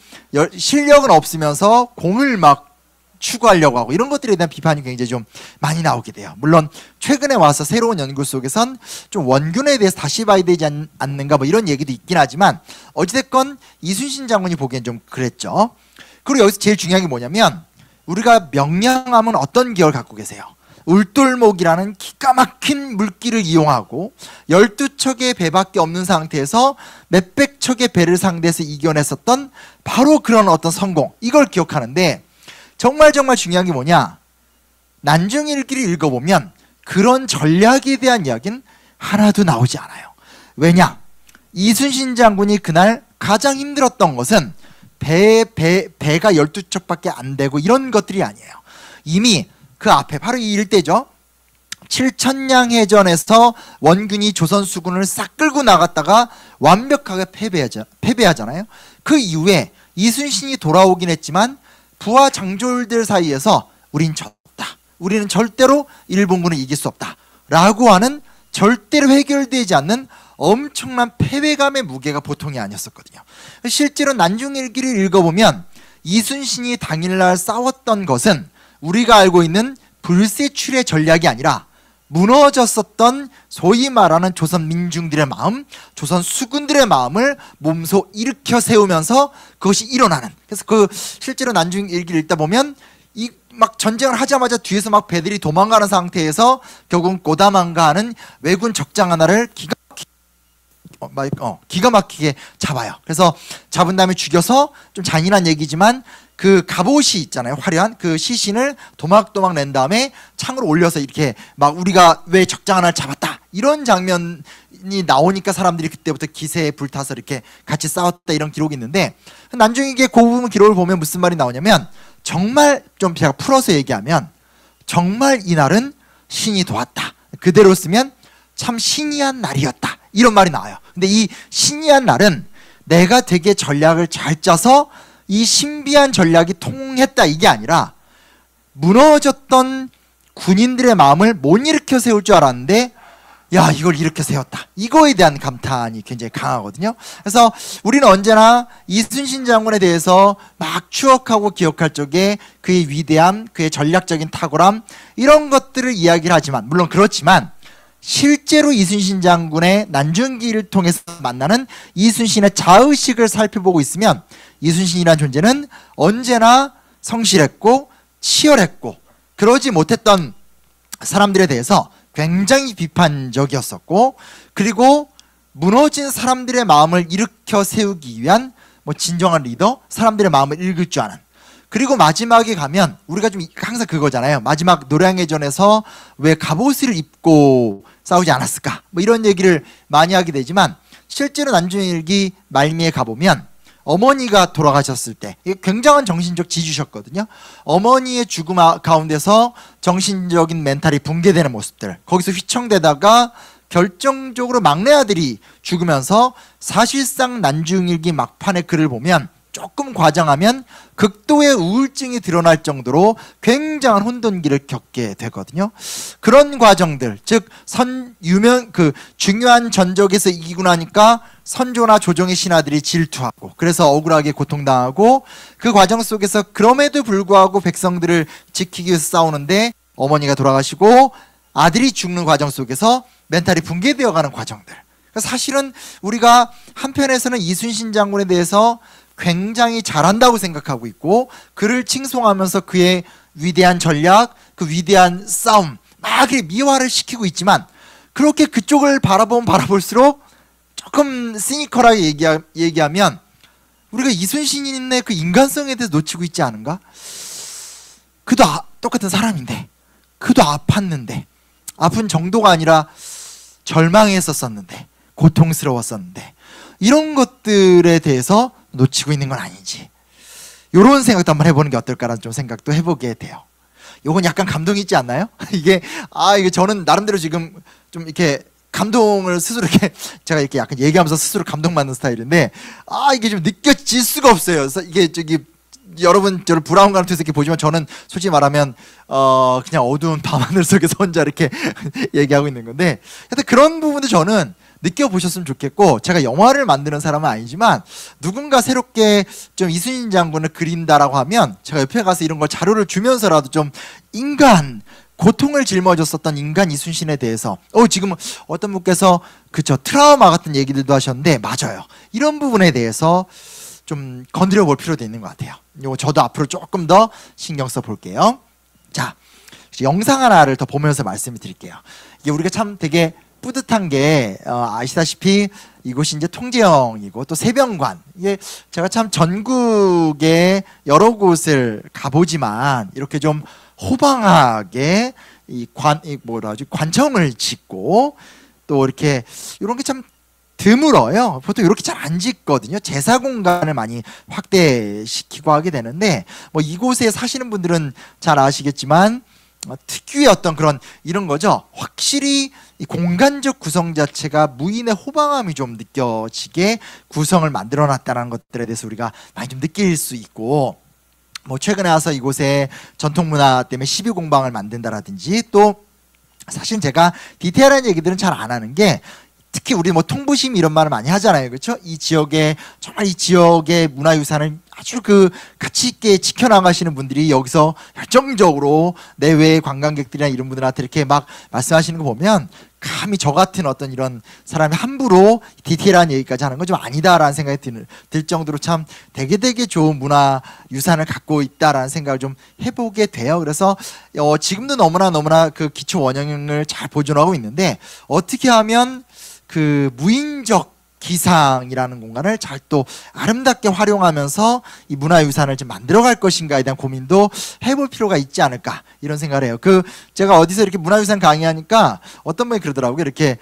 [SPEAKER 1] 실력은 없으면서 공을 막 추구하려고 하고 이런 것들에 대한 비판이 굉장히 좀 많이 나오게 돼요. 물론 최근에 와서 새로운 연구 속에선 좀 원균에 대해서 다시 봐야 되지 않는가 뭐 이런 얘기도 있긴 하지만 어찌됐건 이순신 장군이 보기엔 좀 그랬죠. 그리고 여기서 제일 중요한 게 뭐냐면 우리가 명량함은 어떤 기억을 갖고 계세요? 울돌목이라는 기가 막힌 물길을 이용하고 12척의 배밖에 없는 상태에서 몇백 척의 배를 상대해서 이겨냈었던 바로 그런 어떤 성공, 이걸 기억하는데 정말 중요한 게 뭐냐? 난중일기를 읽어보면 그런 전략에 대한 이야기는 하나도 나오지 않아요. 왜냐? 이순신 장군이 그날 가장 힘들었던 것은 배가 12척밖에 안 되고 이런 것들이 아니에요. 이미 그 앞에 바로 이 일대죠. 칠천량 해전에서 원균이 조선 수군을 싹 끌고 나갔다가 완벽하게 패배하잖아요. 그 이후에 이순신이 돌아오긴 했지만 부하 장졸들 사이에서 우린 졌다. 우리는 절대로 일본군을 이길 수 없다. 라고 하는 절대로 해결되지 않는 엄청난 패배감의 무게가 보통이 아니었었거든요. 실제로 난중일기를 읽어보면 이순신이 당일날 싸웠던 것은 우리가 알고 있는 불세출의 전략이 아니라 무너졌었던 소위 말하는 조선 민중들의 마음, 조선 수군들의 마음을 몸소 일으켜 세우면서 그것이 일어나는. 그래서 그 실제로 난중일기를 읽다 보면 이 막 전쟁을 하자마자 뒤에서 막 배들이 도망가는 상태에서 결국은 고다만가 하는 왜군 적장 하나를 기가 막히게 잡아요. 그래서 잡은 다음에 죽여서 좀 잔인한 얘기지만 그 갑옷이 있잖아요. 화려한 그 시신을 도막도막 낸 다음에 창으로 올려서 이렇게 막 우리가 왜 적장 하나를 잡았다 이런 장면이 나오니까 사람들이 그때부터 기세에 불타서 이렇게 같이 싸웠다 이런 기록이 있는데 난중일기의 그 부분 기록을 보면 무슨 말이 나오냐면 정말 좀 제가 풀어서 얘기하면 정말 이날은 신이 도왔다. 그대로 쓰면 참 신이한 날이었다. 이런 말이 나와요. 근데 이 신이한 날은 내가 되게 전략을 잘 짜서 이 신비한 전략이 통했다 이게 아니라 무너졌던 군인들의 마음을 못 일으켜 세울 줄 알았는데 야 이걸 일으켜 세웠다. 이거에 대한 감탄이 굉장히 강하거든요. 그래서 우리는 언제나 이순신 장군에 대해서 막 추억하고 기억할 적에 그의 위대함, 그의 전략적인 탁월함 이런 것들을 이야기를 하지만 물론 그렇지만 실제로 이순신 장군의 난중일기를 통해서 만나는 이순신의 자의식을 살펴보고 있으면 이순신이라는 존재는 언제나 성실했고 치열했고 그러지 못했던 사람들에 대해서 굉장히 비판적이었었고 그리고 무너진 사람들의 마음을 일으켜 세우기 위한 뭐 진정한 리더, 사람들의 마음을 읽을 줄 아는 그리고 마지막에 가면 우리가 좀 항상 그거잖아요. 마지막 노량해전에서 왜 갑옷을 입고 싸우지 않았을까? 뭐 이런 얘기를 많이 하게 되지만 실제로 난중일기 말미에 가보면 어머니가 돌아가셨을 때 굉장한 정신적 지주셨거든요. 어머니의 죽음 가운데서 정신적인 멘탈이 붕괴되는 모습들 거기서 휘청대다가 결정적으로 막내 아들이 죽으면서 사실상 난중일기 막판의 글을 보면 조금 과장하면 극도의 우울증이 드러날 정도로 굉장한 혼돈기를 겪게 되거든요. 그런 과정들, 즉 중요한 전적에서 이기고 나니까 선조나 조정의 신하들이 질투하고 그래서 억울하게 고통당하고 그 과정 속에서 그럼에도 불구하고 백성들을 지키기 위해서 싸우는데 어머니가 돌아가시고 아들이 죽는 과정 속에서 멘탈이 붕괴되어가는 과정들. 사실은 우리가 한편에서는 이순신 장군에 대해서 굉장히 잘한다고 생각하고 있고 그를 칭송하면서 그의 위대한 전략, 그 위대한 싸움 막 미화를 시키고 있지만 그렇게 그쪽을 바라볼수록 조금 시니컬하게 얘기하면 우리가 이순신의 그 인간성에 대해서 놓치고 있지 않은가? 그도 똑같은 사람인데 그도 아팠는데 아픈 정도가 아니라 절망했었었는데, 고통스러웠었는데, 이런 것들에 대해서 놓치고 있는 건 아닌지, 이런 생각도 한번 해보는 게 어떨까라는 좀 생각도 해보게 돼요. 요건 약간 감동이 있지 않나요? 이게 저는 나름대로 지금 좀 이렇게 감동을 스스로 이렇게 제가 이렇게 약간 얘기하면서 스스로 감동받는 스타일인데, 이게 좀 느껴질 수가 없어요. 그래서 이게 여러분 저를 브라운 관을 통해서 이렇게 보지만 저는 솔직히 말하면 그냥 어두운 밤하늘 속에서 혼자 이렇게 얘기하고 있는 건데, 하여튼 그런 부분도 저는 느껴보셨으면 좋겠고, 제가 영화를 만드는 사람은 아니지만 누군가 새롭게 좀 이순신 장군을 그린다라고 하면 제가 옆에 가서 이런 걸 자료를 주면서라도 좀 고통을 짊어졌었던 인간 이순신에 대해서 지금 어떤 분께서 그쵸 트라우마 같은 얘기들도 하셨는데, 맞아요. 이런 부분에 대해서 좀 건드려 볼 필요도 있는 것 같아요. 이거 저도 앞으로 조금 더 신경 써 볼게요. 자, 영상 하나를 더 보면서 말씀을 드릴게요. 이게 우리가 참 되게 뿌듯한 게 아시다시피 이곳이 이제 통제영이고 또 세병관, 이게 제가 참 전국의 여러 곳을 가보지만 이렇게 좀 호방하게 관청을 짓고 또 이렇게 이런 게 참 드물어요. 보통 이렇게 잘 안 짓거든요. 제사 공간을 많이 확대시키고 하게 되는데, 뭐 이곳에 사시는 분들은 잘 아시겠지만 특유의 어떤 그런 이런 거죠. 확실히 이 공간적 구성 자체가 무인의 호방함이 좀 느껴지게 구성을 만들어놨다는 것들에 대해서 우리가 많이 좀 느낄 수 있고, 뭐 최근에 와서 이곳에 전통문화 때문에 12공방을 만든다라든지, 또 사실 제가 디테일한 얘기들은 잘 안 하는 게, 특히 우리 뭐 통부심 이런 말을 많이 하잖아요. 그렇죠? 이 지역에 정말 이 지역의 문화유산을 아주 가치 있게 지켜나가시는 분들이 여기서 열정적으로 내외의 관광객들이나 이런 분들한테 이렇게 막 말씀하시는 거 보면 감히 저 같은 어떤 이런 사람이 함부로 디테일한 얘기까지 하는 건 좀 아니다라는 생각이 들 정도로 참 되게 좋은 문화유산을 갖고 있다라는 생각을 좀 해보게 돼요. 그래서 지금도 너무나 그 기초 원형을 잘 보존하고 있는데, 어떻게 하면 그 무인적 기상이라는 공간을 잘 또 아름답게 활용하면서 이 문화유산을 좀 만들어갈 것인가에 대한 고민도 해볼 필요가 있지 않을까, 이런 생각을 해요. 제가 어디서 이렇게 문화유산 강의하니까 어떤 분이 그러더라고요. 이렇게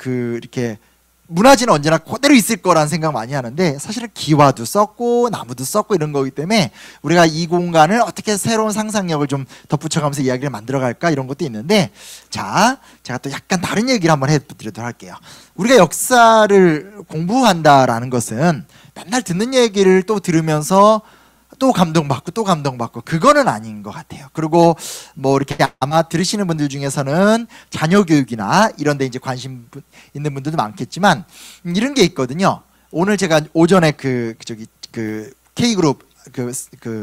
[SPEAKER 1] 이렇게 문화재는 언제나 그대로 있을 거라는 생각 많이 하는데, 사실은 기와도 썼고 나무도 썼고 이런 거기 때문에 우리가 이 공간을 어떻게 새로운 상상력을 좀 덧붙여가면서 이야기를 만들어갈까, 이런 것도 있는데, 자, 제가 또 약간 다른 얘기를 한번 해드리도록 할게요. 우리가 역사를 공부한다라는 것은 맨날 듣는 얘기를 또 들으면서 또 감동받고 그거는 아닌 것 같아요. 그리고 뭐 이렇게 아마 들으시는 분들 중에서는 자녀 교육이나 이런 데 이제 관심 있는 분들도 많겠지만, 이런 게 있거든요. 오늘 제가 오전에 K그룹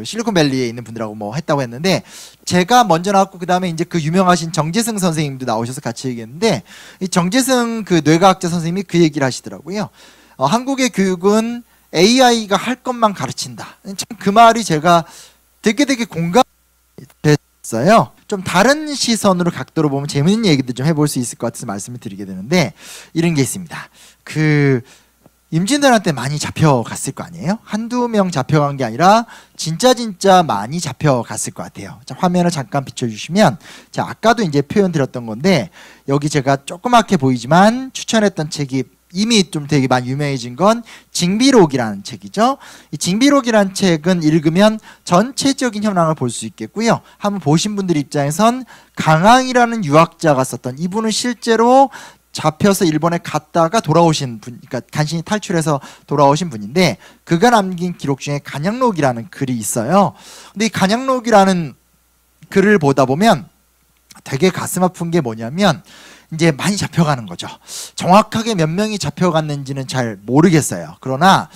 [SPEAKER 1] 실리콘밸리에 있는 분들하고 뭐 했다고 했는데, 제가 먼저 나왔고 그 다음에 이제 그 유명하신 정재승 선생님도 나오셔서 같이 얘기했는데, 이 정재승 뇌과학자 선생님이 그 얘기를 하시더라고요. 한국의 교육은 AI가 할 것만 가르친다. 참 그 말이 제가 되게 공감이 됐어요. 좀 다른 시선으로 각도로 보면 재밌는 얘기도 좀 해볼 수 있을 것 같아서 말씀을 드리게 되는데, 이런 게 있습니다. 임진왜란때 많이 잡혀갔을 거 아니에요? 한두 명 잡혀간 게 아니라 진짜 많이 잡혀갔을 것 같아요. 자, 화면을 잠깐 비춰주시면, 자, 아까도 이제 표현 드렸던 건데, 여기 제가 조그맣게 보이지만 추천했던 책이 이미 좀 되게 많이 유명해진 건 징비록이라는 책이죠. 이 징비록이라는 책은 읽으면 전체적인 현황을 볼 수 있겠고요. 한번 보신 분들 입장에선 강항이라는 유학자가 썼던, 이분은 실제로 잡혀서 일본에 갔다가 돌아오신 분, 그러니까 간신히 탈출해서 돌아오신 분인데, 그가 남긴 기록 중에 간양록이라는 글이 있어요. 근데 이 간양록이라는 글을 보다 보면 되게 가슴 아픈 게 뭐냐면, 이제 많이 잡혀가는 거죠. 정확하게 몇 명이 잡혀갔는지는 잘 모르겠어요. 그러나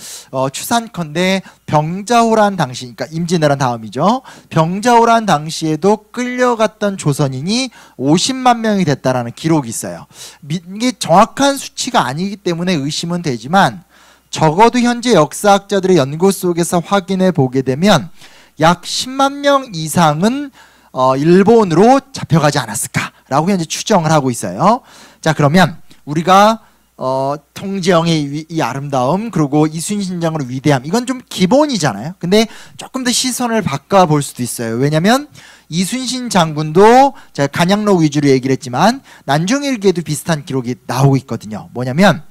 [SPEAKER 1] 추산컨대 병자호란 당시, 그러니까 임진왜란 다음이죠. 병자호란 당시에도 끌려갔던 조선인이 50만 명이 됐다라는 기록이 있어요. 이게 정확한 수치가 아니기 때문에 의심은 되지만, 적어도 현재 역사학자들의 연구 속에서 확인해 보게 되면 약 10만 명 이상은 일본으로 잡혀가지 않았을까라고 현재 추정을 하고 있어요. 자, 그러면 우리가 통제영의 이 아름다움, 그리고 이순신 장군의 위대함, 이건 좀 기본이잖아요. 근데 조금 더 시선을 바꿔볼 수도 있어요. 왜냐하면 이순신 장군도 제가 간양록 위주로 얘기를 했지만 난중일기에도 비슷한 기록이 나오고 있거든요. 뭐냐면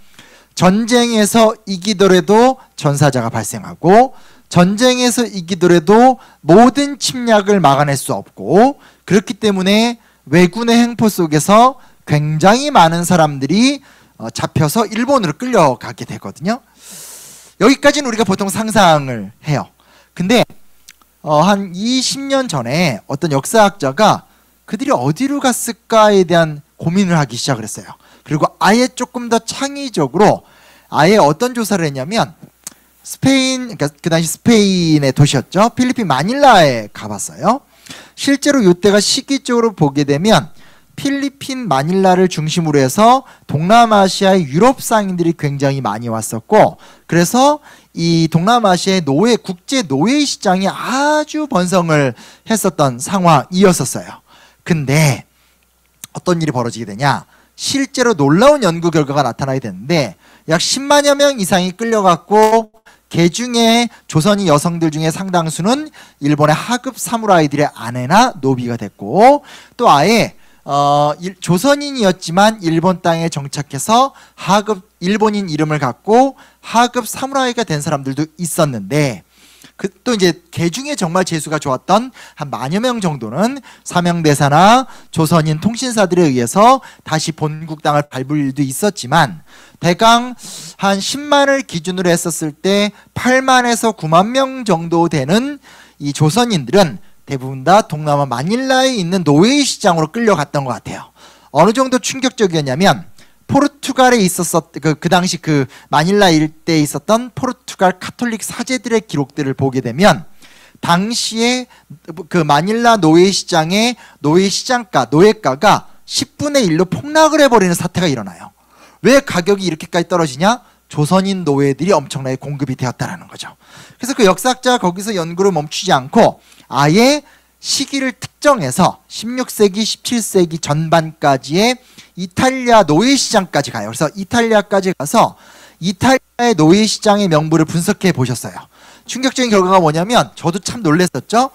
[SPEAKER 1] 전쟁에서 이기더라도 전사자가 발생하고 전쟁에서 이기더라도 모든 침략을 막아낼 수 없고, 그렇기 때문에 왜군의 행포 속에서 굉장히 많은 사람들이 잡혀서 일본으로 끌려가게 되거든요. 여기까지는 우리가 보통 상상을 해요. 근데 한 20년 전에 어떤 역사학자가 그들이 어디로 갔을까에 대한 고민을 하기 시작을 했어요. 그리고 아예 조금 더 창의적으로 아예 어떤 조사를 했냐면 스페인, 그러니까 그 당시 스페인의 도시였죠. 필리핀 마닐라에 가봤어요. 실제로 이때가 시기적으로 보게 되면 필리핀 마닐라를 중심으로 해서 동남아시아의 유럽 상인들이 굉장히 많이 왔었고, 그래서 이 동남아시아의 국제 노예 시장이 아주 번성을 했었던 상황이었었어요. 근데 어떤 일이 벌어지게 되냐, 실제로 놀라운 연구 결과가 나타나게 되는데 약 10만여 명 이상이 끌려갔고, 그 중에 조선인 여성들 중에 상당수는 일본의 하급 사무라이들의 아내나 노비가 됐고, 또 아예 조선인이었지만 일본 땅에 정착해서 하급 일본인 이름을 갖고 하급 사무라이가 된 사람들도 있었는데, 또 이제 개 중에 정말 재수가 좋았던 한 만여 명 정도는 사명대사나 조선인 통신사들에 의해서 다시 본국 땅을 밟을 일도 있었지만, 대강 한 10만을 기준으로 했었을 때 8만에서 9만 명 정도 되는 이 조선인들은 대부분 다 동남아 마닐라에 있는 노예 시장으로 끌려갔던 것 같아요. 어느 정도 충격적이었냐면 포르투갈에 그 당시 그 마닐라 일대에 있었던 포르투갈 카톨릭 사제들의 기록들을 보게 되면 당시에 그 마닐라 노예 시장의 노예가가 10분의 1로 폭락을 해버리는 사태가 일어나요. 왜 가격이 이렇게까지 떨어지냐? 조선인 노예들이 엄청나게 공급이 되었다라는 거죠. 그래서 그 역사학자가 거기서 연구를 멈추지 않고 아예 시기를 특정해서 16세기, 17세기 전반까지의 이탈리아 노예시장까지 가요. 그래서 이탈리아까지 가서 이탈리아의 노예시장의 명부를 분석해 보셨어요. 충격적인 결과가 뭐냐면 저도 참 놀랐었죠.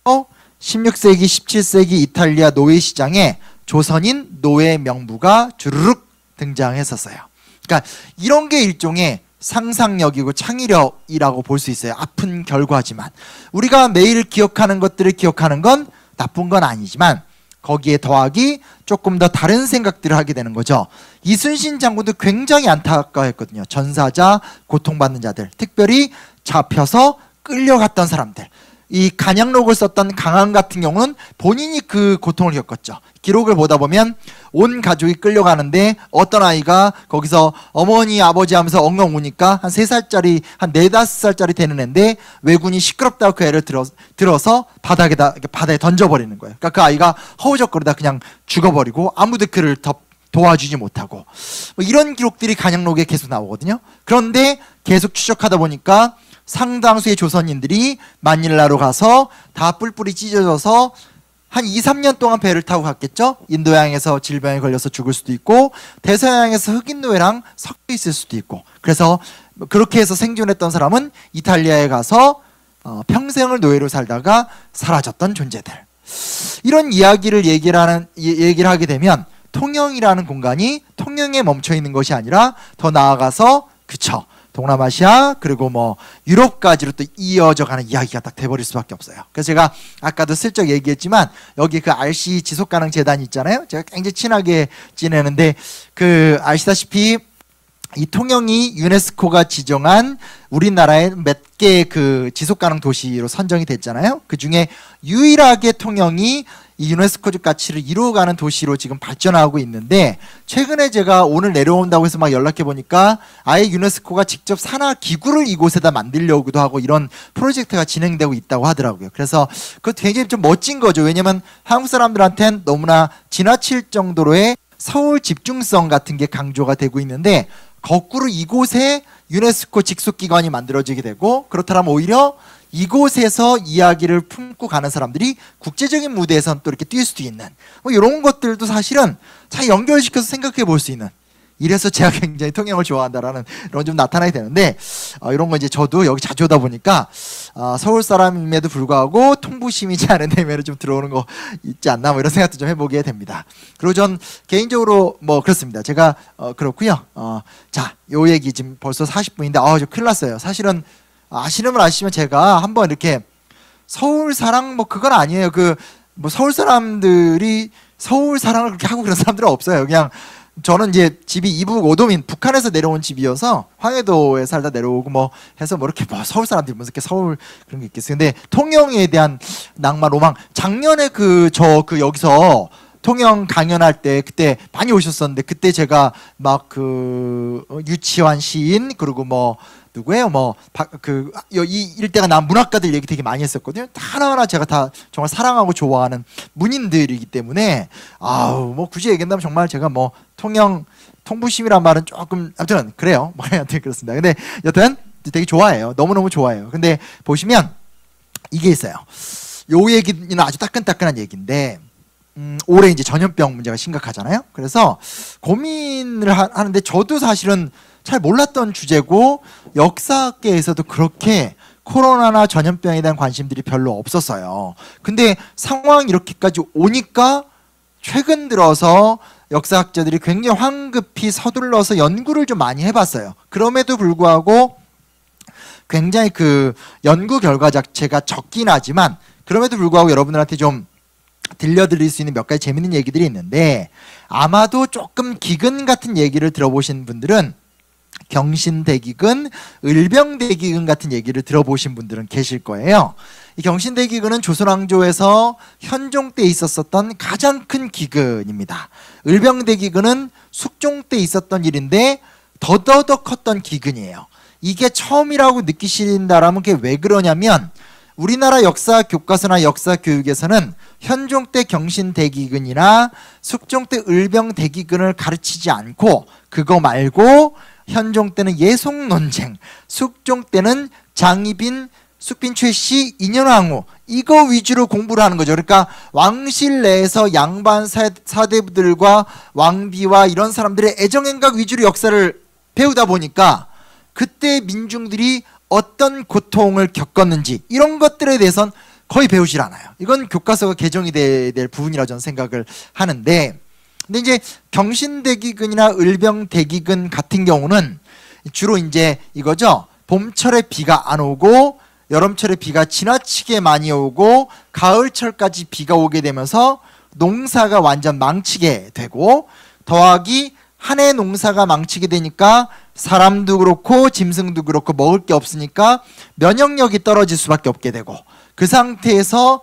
[SPEAKER 1] 16세기, 17세기 이탈리아 노예시장에 조선인 노예 명부가 주르륵 등장했었어요. 그러니까 이런 게 일종의 상상력이고 창의력이라고 볼 수 있어요. 아픈 결과지만 우리가 매일 기억하는 것들을 기억하는 건 나쁜 건 아니지만 거기에 더하기 조금 더 다른 생각들을 하게 되는 거죠. 이순신 장군도 굉장히 안타까워했거든요. 전사자, 고통받는 자들, 특별히 잡혀서 끌려갔던 사람들. 이 간양록을 썼던 강한 같은 경우는 본인이 그 고통을 겪었죠. 기록을 보다 보면 온 가족이 끌려가는데 어떤 아이가 거기서 어머니 아버지 하면서 엉엉 우니까 한 3살짜리 한 4, 5살짜리 되는 애인데 왜군이 시끄럽다고 그 애를 들어서 바다에 던져버리는 거예요. 그러니까 그 아이가 허우적거리다 그냥 죽어버리고 아무도 그를 도와주지 못하고, 뭐 이런 기록들이 간양록에 계속 나오거든요. 그런데 계속 추적하다 보니까 상당수의 조선인들이 마닐라로 가서 다 뿔뿔이 찢어져서 한 2, 3년 동안 배를 타고 갔겠죠. 인도양에서 질병에 걸려서 죽을 수도 있고 대서양에서 흑인 노예랑 섞여 있을 수도 있고, 그래서 그렇게 해서 생존했던 사람은 이탈리아에 가서 평생을 노예로 살다가 사라졌던 존재들. 이런 이야기를 얘기를 하게 되면 통영이라는 공간이 통영에 멈춰 있는 것이 아니라 더 나아가서 그쵸, 동남아시아 그리고 뭐 유럽까지로 또 이어져 가는 이야기가 딱 돼버릴 수밖에 없어요. 그래서 제가 아까도 슬쩍 얘기했지만 여기 그 RC 지속가능 재단이 있잖아요. 제가 굉장히 친하게 지내는데 그 아시다시피 이 통영이 유네스코가 지정한 우리나라의 몇 개 그 지속가능 도시로 선정이 됐잖아요. 그 중에 유일하게 통영이 이 유네스코적 가치를 이루어가는 도시로 지금 발전하고 있는데, 최근에 제가 오늘 내려온다고 해서 막 연락해 보니까 아예 유네스코가 직접 산하 기구를 이곳에다 만들려고도 하고 이런 프로젝트가 진행되고 있다고 하더라고요. 그래서 그것도 굉장히 좀 멋진 거죠. 왜냐면 한국 사람들한테는 너무나 지나칠 정도로의 서울 집중성 같은 게 강조가 되고 있는데, 거꾸로 이곳에 유네스코 직속기관이 만들어지게 되고, 그렇다면 오히려 이곳에서 이야기를 품고 가는 사람들이 국제적인 무대에선 또 이렇게 뛸 수도 있는 뭐 이런 것들도 사실은 잘 연결시켜서 생각해 볼 수 있는 이래서 제가 굉장히 통영을 좋아한다라는 이런 좀 나타나게 되는데 이런 거 이제 저도 여기 자주 오다 보니까 서울 사람임에도 불구하고 통부심이지 않은 내면에 좀 들어오는 거 있지 않나 뭐 이런 생각도 좀 해보게 됩니다. 그리고 전 개인적으로 뭐 그렇습니다. 제가 그렇고요. 자, 요 얘기 지금 벌써 40분인데 저 큰일 났어요. 사실은 아시는 분 아시면 제가 한번 이렇게 서울 사랑 뭐 그건 아니에요. 그 뭐 서울 사람들이 서울 사랑을 그렇게 하고 그런 사람들은 없어요. 그냥 저는 이제 집이 이북 오도민 북한에서 내려온 집이어서 황해도에 살다 내려오고 뭐 해서 뭐 이렇게 뭐 서울 사람들이 무슨 이렇게 서울 그런 게 있겠어요. 근데 통영에 대한 낭만 로망 작년에 여기서 통영 강연할 때 그때 많이 오셨었는데 그때 제가 막 그 유치환 시인 그리고 뭐 누구예요? 이 일대가 난 문학가들 얘기 되게 많이 했었거든요. 하나하나 제가 다 정말 사랑하고 좋아하는 문인들이기 때문에 뭐 굳이 얘기한다면 정말 제가 뭐 통부심이란 말은 조금 아무튼 그래요. 뭐 하여튼 그렇습니다. 근데 여튼 되게 좋아해요. 너무너무 좋아해요. 근데 보시면 이게 있어요. 요 얘기는 아주 따끈따끈한 얘기인데 올해 이제 전염병 문제가 심각하잖아요. 그래서 고민을 하는데 저도 사실은 잘 몰랐던 주제고 역사학계에서도 그렇게 코로나나 전염병에 대한 관심들이 별로 없었어요. 근데 상황이 이렇게까지 오니까 최근 들어서 역사학자들이 굉장히 황급히 서둘러서 연구를 좀 많이 해봤어요. 그럼에도 불구하고 굉장히 그 연구 결과 자체가 적긴 하지만 그럼에도 불구하고 여러분들한테 좀 들려드릴 수 있는 몇 가지 재밌는 얘기들이 있는데 아마도 조금 기근 같은 얘기를 들어보신 분들은 경신대기근, 을병대기근 같은 얘기를 들어보신 분들은 계실 거예요. 이 경신대기근은 조선왕조에서 현종 때 있었던 가장 큰 기근입니다. 을병대기근은 숙종 때 있었던 일인데 더더더 컸던 기근이에요. 이게 처음이라고 느끼신다라면 그게 왜 그러냐면 우리나라 역사 교과서나 역사 교육에서는 현종 때 경신대기근이나 숙종 때 을병대기근을 가르치지 않고 그거 말고 현종 때는 예송논쟁, 숙종 때는 장희빈, 숙빈 최씨, 인현왕후 이거 위주로 공부를 하는 거죠. 그러니까 왕실 내에서 양반 사대부들과 왕비와 이런 사람들의 애정행각 위주로 역사를 배우다 보니까 그때 민중들이 어떤 고통을 겪었는지 이런 것들에 대해서는 거의 배우질 않아요. 이건 교과서가 개정이 될 부분이라 저는 생각을 하는데 근데 이제 경신대기근이나 을병대기근 같은 경우는 주로 이제 이거죠. 봄철에 비가 안 오고 여름철에 비가 지나치게 많이 오고 가을철까지 비가 오게 되면서 농사가 완전 망치게 되고 더하기 한 해 농사가 망치게 되니까 사람도 그렇고 짐승도 그렇고 먹을 게 없으니까 면역력이 떨어질 수밖에 없게 되고 그 상태에서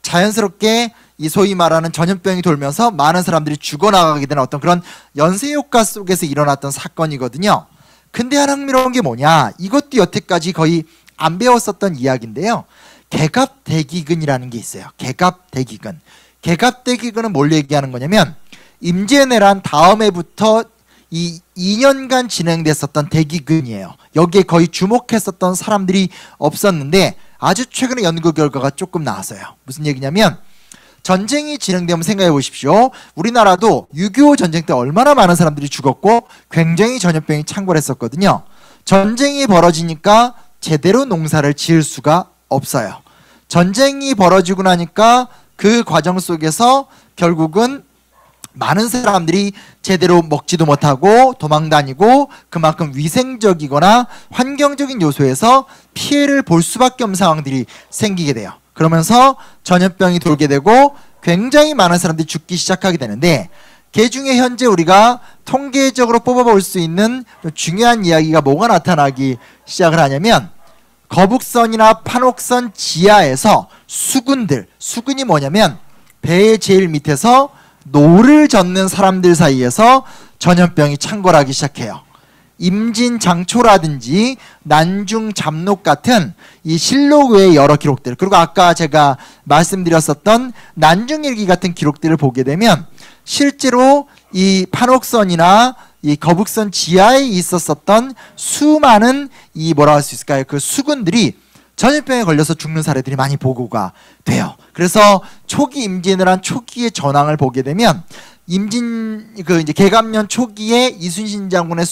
[SPEAKER 1] 자연스럽게 이 소위 말하는 전염병이 돌면서 많은 사람들이 죽어나가게 되는 어떤 그런 연쇄효과 속에서 일어났던 사건이거든요. 근데 하나 흥미로운 게 뭐냐, 이것도 여태까지 거의 안 배웠었던 이야기인데요. 개갑대기근이라는 게 있어요. 개갑대기근. 개갑대기근은 뭘 얘기하는 거냐면 임진왜란 다음 해부터 이 2년간 진행됐었던 대기근이에요. 여기에 거의 주목했었던 사람들이 없었는데 아주 최근에 연구 결과가 조금 나왔어요. 무슨 얘기냐면 전쟁이 진행되면 생각해 보십시오. 우리나라도 6.25 전쟁 때 얼마나 많은 사람들이 죽었고 굉장히 전염병이 창궐했었거든요. 전쟁이 벌어지니까 제대로 농사를 지을 수가 없어요. 전쟁이 벌어지고 나니까 그 과정 속에서 결국은 많은 사람들이 제대로 먹지도 못하고 도망다니고 그만큼 위생적이거나 환경적인 요소에서 피해를 볼 수밖에 없는 상황들이 생기게 돼요. 그러면서 전염병이 돌게 되고 굉장히 많은 사람들이 죽기 시작하게 되는데 그 중에 현재 우리가 통계적으로 뽑아볼 수 있는 중요한 이야기가 뭐가 나타나기 시작을 하냐면 거북선이나 판옥선 지하에서 수군이 뭐냐면 배의 제일 밑에서 노를 젓는 사람들 사이에서 전염병이 창궐하기 시작해요. 임진장초라든지 난중잡록 같은 이 실록 외의 여러 기록들, 그리고 아까 제가 말씀드렸었던 난중일기 같은 기록들을 보게 되면 실제로 이 판옥선이나 이 거북선 지하에 있었었던 수많은 이 뭐라 할 수 있을까요? 그 수군들이 전염병에 걸려서 죽는 사례들이 많이 보고가 돼요. 그래서 초기 임진왜란 초기의 전황을 보게 되면 이제 개감년 초기에 이순신 장군의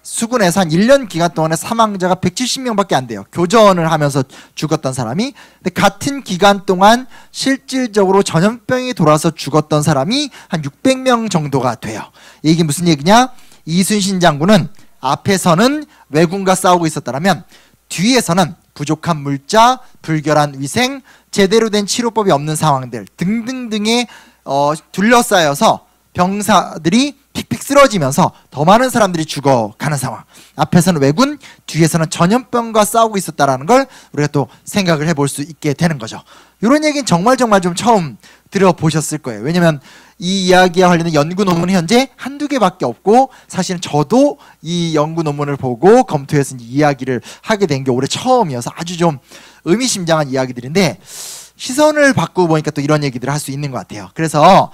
[SPEAKER 1] 수군에서 한 1년 기간 동안에 사망자가 170명밖에 안 돼요. 교전을 하면서 죽었던 사람이. 근데 같은 기간 동안 실질적으로 전염병이 돌아서 죽었던 사람이 한 600명 정도가 돼요. 이게 무슨 얘기냐? 이순신 장군은 앞에서는 왜군과 싸우고 있었다면 뒤에서는 부족한 물자, 불결한 위생, 제대로 된 치료법이 없는 상황들 등등등에 둘러싸여서 병사들이 픽픽 쓰러지면서 더 많은 사람들이 죽어가는 상황. 앞에서는 왜군, 뒤에서는 전염병과 싸우고 있었다라는 걸 우리가 또 생각을 해볼 수 있게 되는 거죠. 이런 얘기는 정말 좀 처음 들어보셨을 거예요. 왜냐면 이 이야기와 관련된 연구 논문이 현재 한두 개밖에 없고, 사실은 저도 이 연구 논문을 보고 검토해서 이야기를 하게 된 게 올해 처음이어서 아주 좀 의미심장한 이야기들인데, 시선을 바꾸고 보니까 또 이런 얘기들을 할 수 있는 것 같아요. 그래서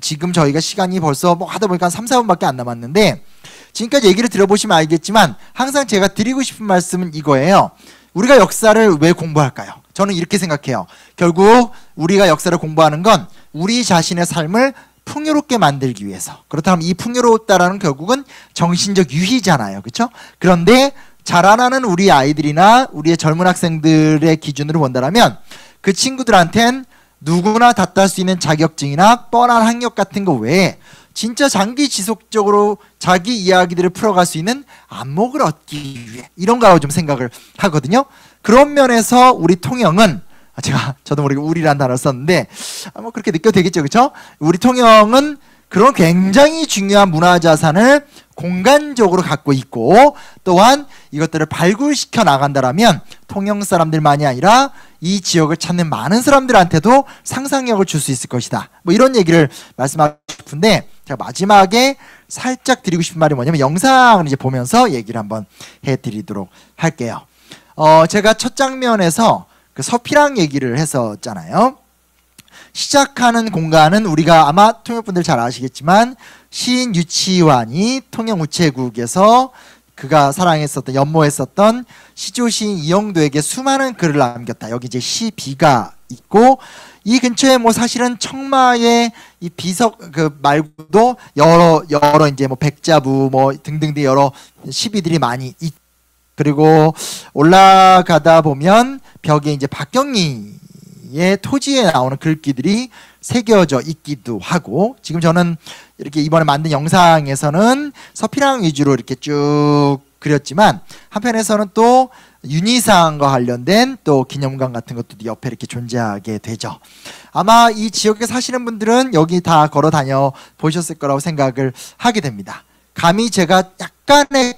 [SPEAKER 1] 지금 저희가 시간이 벌써 뭐 하다 보니까 3, 4분밖에 안 남았는데, 지금까지 얘기를 들어보시면 알겠지만 항상 제가 드리고 싶은 말씀은 이거예요. 우리가 역사를 왜 공부할까요? 저는 이렇게 생각해요. 결국 우리가 역사를 공부하는 건 우리 자신의 삶을 풍요롭게 만들기 위해서. 그렇다면 이 풍요롭다라는 결국은 정신적 유희잖아요. 그렇죠? 그런데 자라나는 우리 아이들이나 우리의 젊은 학생들의 기준으로 본다면 그 친구들한텐 누구나 다 딸 수 있는 자격증이나 뻔한 학력 같은 거 외에 진짜 장기 지속적으로 자기 이야기들을 풀어갈 수 있는 안목을 얻기 위해 이런 거라고 좀 생각을 하거든요. 그런 면에서 우리 통영은, 저도 모르게 우리란 단어를 썼는데 뭐 그렇게 느껴도 되겠죠, 그렇죠? 우리 통영은 그런 굉장히 중요한 문화자산을 공간적으로 갖고 있고, 또한 이것들을 발굴시켜 나간다라면 통영 사람들만이 아니라 이 지역을 찾는 많은 사람들한테도 상상력을 줄 수 있을 것이다. 뭐 이런 얘기를 말씀하고 싶은데, 제가 마지막에 살짝 드리고 싶은 말이 뭐냐면 영상을 이제 보면서 얘기를 한번 해드리도록 할게요. 제가 첫 장면에서 그 서피랑 얘기를 했었잖아요. 시작하는 공간은 우리가 아마 통영분들 잘 아시겠지만 시인 유치환이 통영우체국에서 그가 사랑했었던, 연모했었던 시조시인 이영도에게 수많은 글을 남겼다. 여기 이제 시비가 있고, 이 근처에 뭐 사실은 청마의 이 비석 그 말고도 여러 이제 뭐 백자부 뭐 등등등 여러 시비들이 많이 있. 그리고 올라가다 보면 벽에 이제 박경리의 토지에 나오는 글귀들이 새겨져 있기도 하고, 지금 저는 이렇게 이번에 만든 영상에서는 서피랑 위주로 이렇게 쭉 그렸지만 한편에서는 또 윤희상과 관련된 또 기념관 같은 것도 옆에 이렇게 존재하게 되죠. 아마 이 지역에 사시는 분들은 여기 다 걸어 다녀 보셨을 거라고 생각을 하게 됩니다. 감히 제가 약간의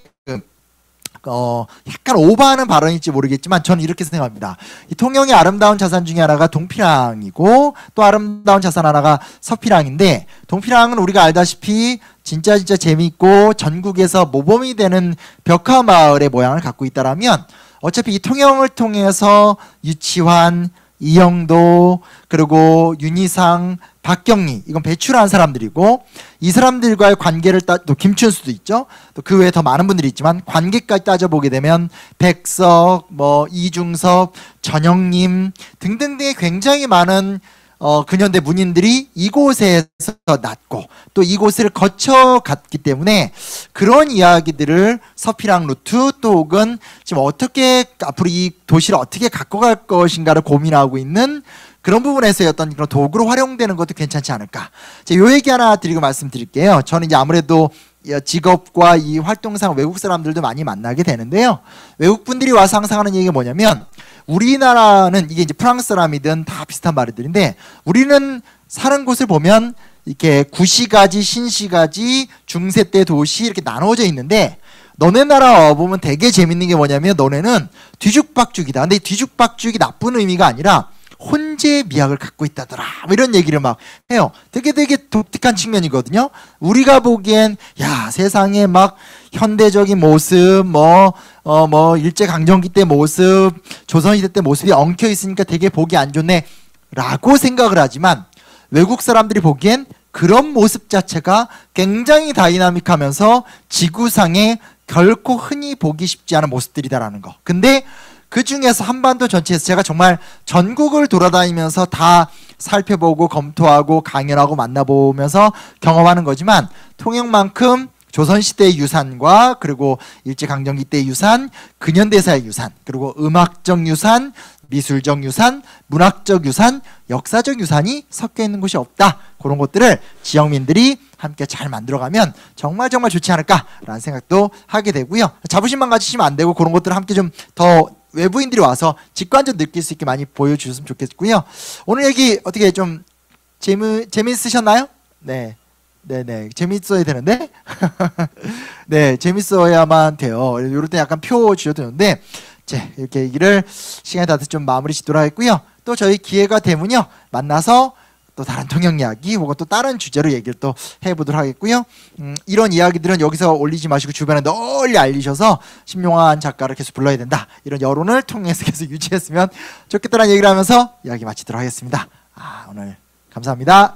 [SPEAKER 1] 약간 오버하는 발언일지 모르겠지만 저는 이렇게 생각합니다. 이 통영의 아름다운 자산 중에 하나가 동피랑이고 또 아름다운 자산 하나가 서피랑인데, 동피랑은 우리가 알다시피 진짜 재미있고 전국에서 모범이 되는 벽화 마을의 모양을 갖고 있다라면, 어차피 이 통영을 통해서 유치환, 이영도, 그리고 윤희상, 박경리, 이건 배출한 사람들이고, 이 사람들과의 관계를 또 김춘수도 있죠. 또 그 외에 더 많은 분들이 있지만 관계까지 따져보게 되면 백석, 뭐 이중섭, 전영님 등등등의 굉장히 많은 근현대 문인들이 이곳에서 났고 또 이곳을 거쳐갔기 때문에 그런 이야기들을 서피랑 루트 또 혹은 지금 어떻게 앞으로 이 도시를 어떻게 갖고 갈 것인가를 고민하고 있는 그런 부분에서의 어떤 그런 도구로 활용되는 것도 괜찮지 않을까. 요 얘기 하나 드리고 말씀드릴게요. 저는 이제 아무래도 직업과 이 활동상 외국 사람들도 많이 만나게 되는데요. 외국 분들이 와서 항상 하는 얘기가 뭐냐면, 우리나라는 이게 이제 프랑스 사람이든 다 비슷한 말들인데, 우리는 사는 곳을 보면 이렇게 구시가지, 신시가지, 중세대 도시 이렇게 나눠져 있는데, 너네 나라 와보면 되게 재밌는 게 뭐냐면 너네는 뒤죽박죽이다. 근데 이 뒤죽박죽이 나쁜 의미가 아니라 혼재의 미학을 갖고 있다더라, 뭐 이런 얘기를 막 해요. 되게 독특한 측면이거든요. 우리가 보기엔 야, 세상에 막 현대적인 모습, 뭐 일제강점기 때 모습, 조선시대 때 모습이 엉켜 있으니까 되게 보기 안 좋네 라고 생각을 하지만, 외국 사람들이 보기엔 그런 모습 자체가 굉장히 다이나믹하면서 지구상에 결코 흔히 보기 쉽지 않은 모습들이다라는 거. 근데 그 중에서 한반도 전체에서 제가 정말 전국을 돌아다니면서 다 살펴보고 검토하고 강연하고 만나보면서 경험하는 거지만 통역만큼 조선시대의 유산과 그리고 일제강점기 때의 유산, 근현대사의 유산, 그리고 음악적 유산, 미술적 유산, 문학적 유산, 역사적 유산이 섞여 있는 곳이 없다. 그런 것들을 지역민들이 함께 잘 만들어가면 정말 정말 좋지 않을까라는 생각도 하게 되고요. 자부심만 가지시면 안 되고 그런 것들을 함께 좀 더 외부인들이 와서 직관적으로 느낄 수 있게 많이 보여주셨으면 좋겠고요. 오늘 얘기 어떻게 좀 재밌으셨나요? 네. 네네, 재밌어야 되는데 네, 재밌어야만 돼요. 이럴 때 약간 표 주셔도 되는데 이렇게 얘기를 시간이 다 돼서 좀 마무리 짓도록 하겠고요. 또 저희 기회가 되면요 만나서 또 다른 통역 이야기 혹은 또 다른 주제로 얘기를 또 해보도록 하겠고요. 이런 이야기들은 여기서 올리지 마시고 주변에 널리 알리셔서 신명환 작가를 계속 불러야 된다, 이런 여론을 통해서 계속 유지했으면 좋겠다는 얘기를 하면서 이야기 마치도록 하겠습니다. 오늘 감사합니다.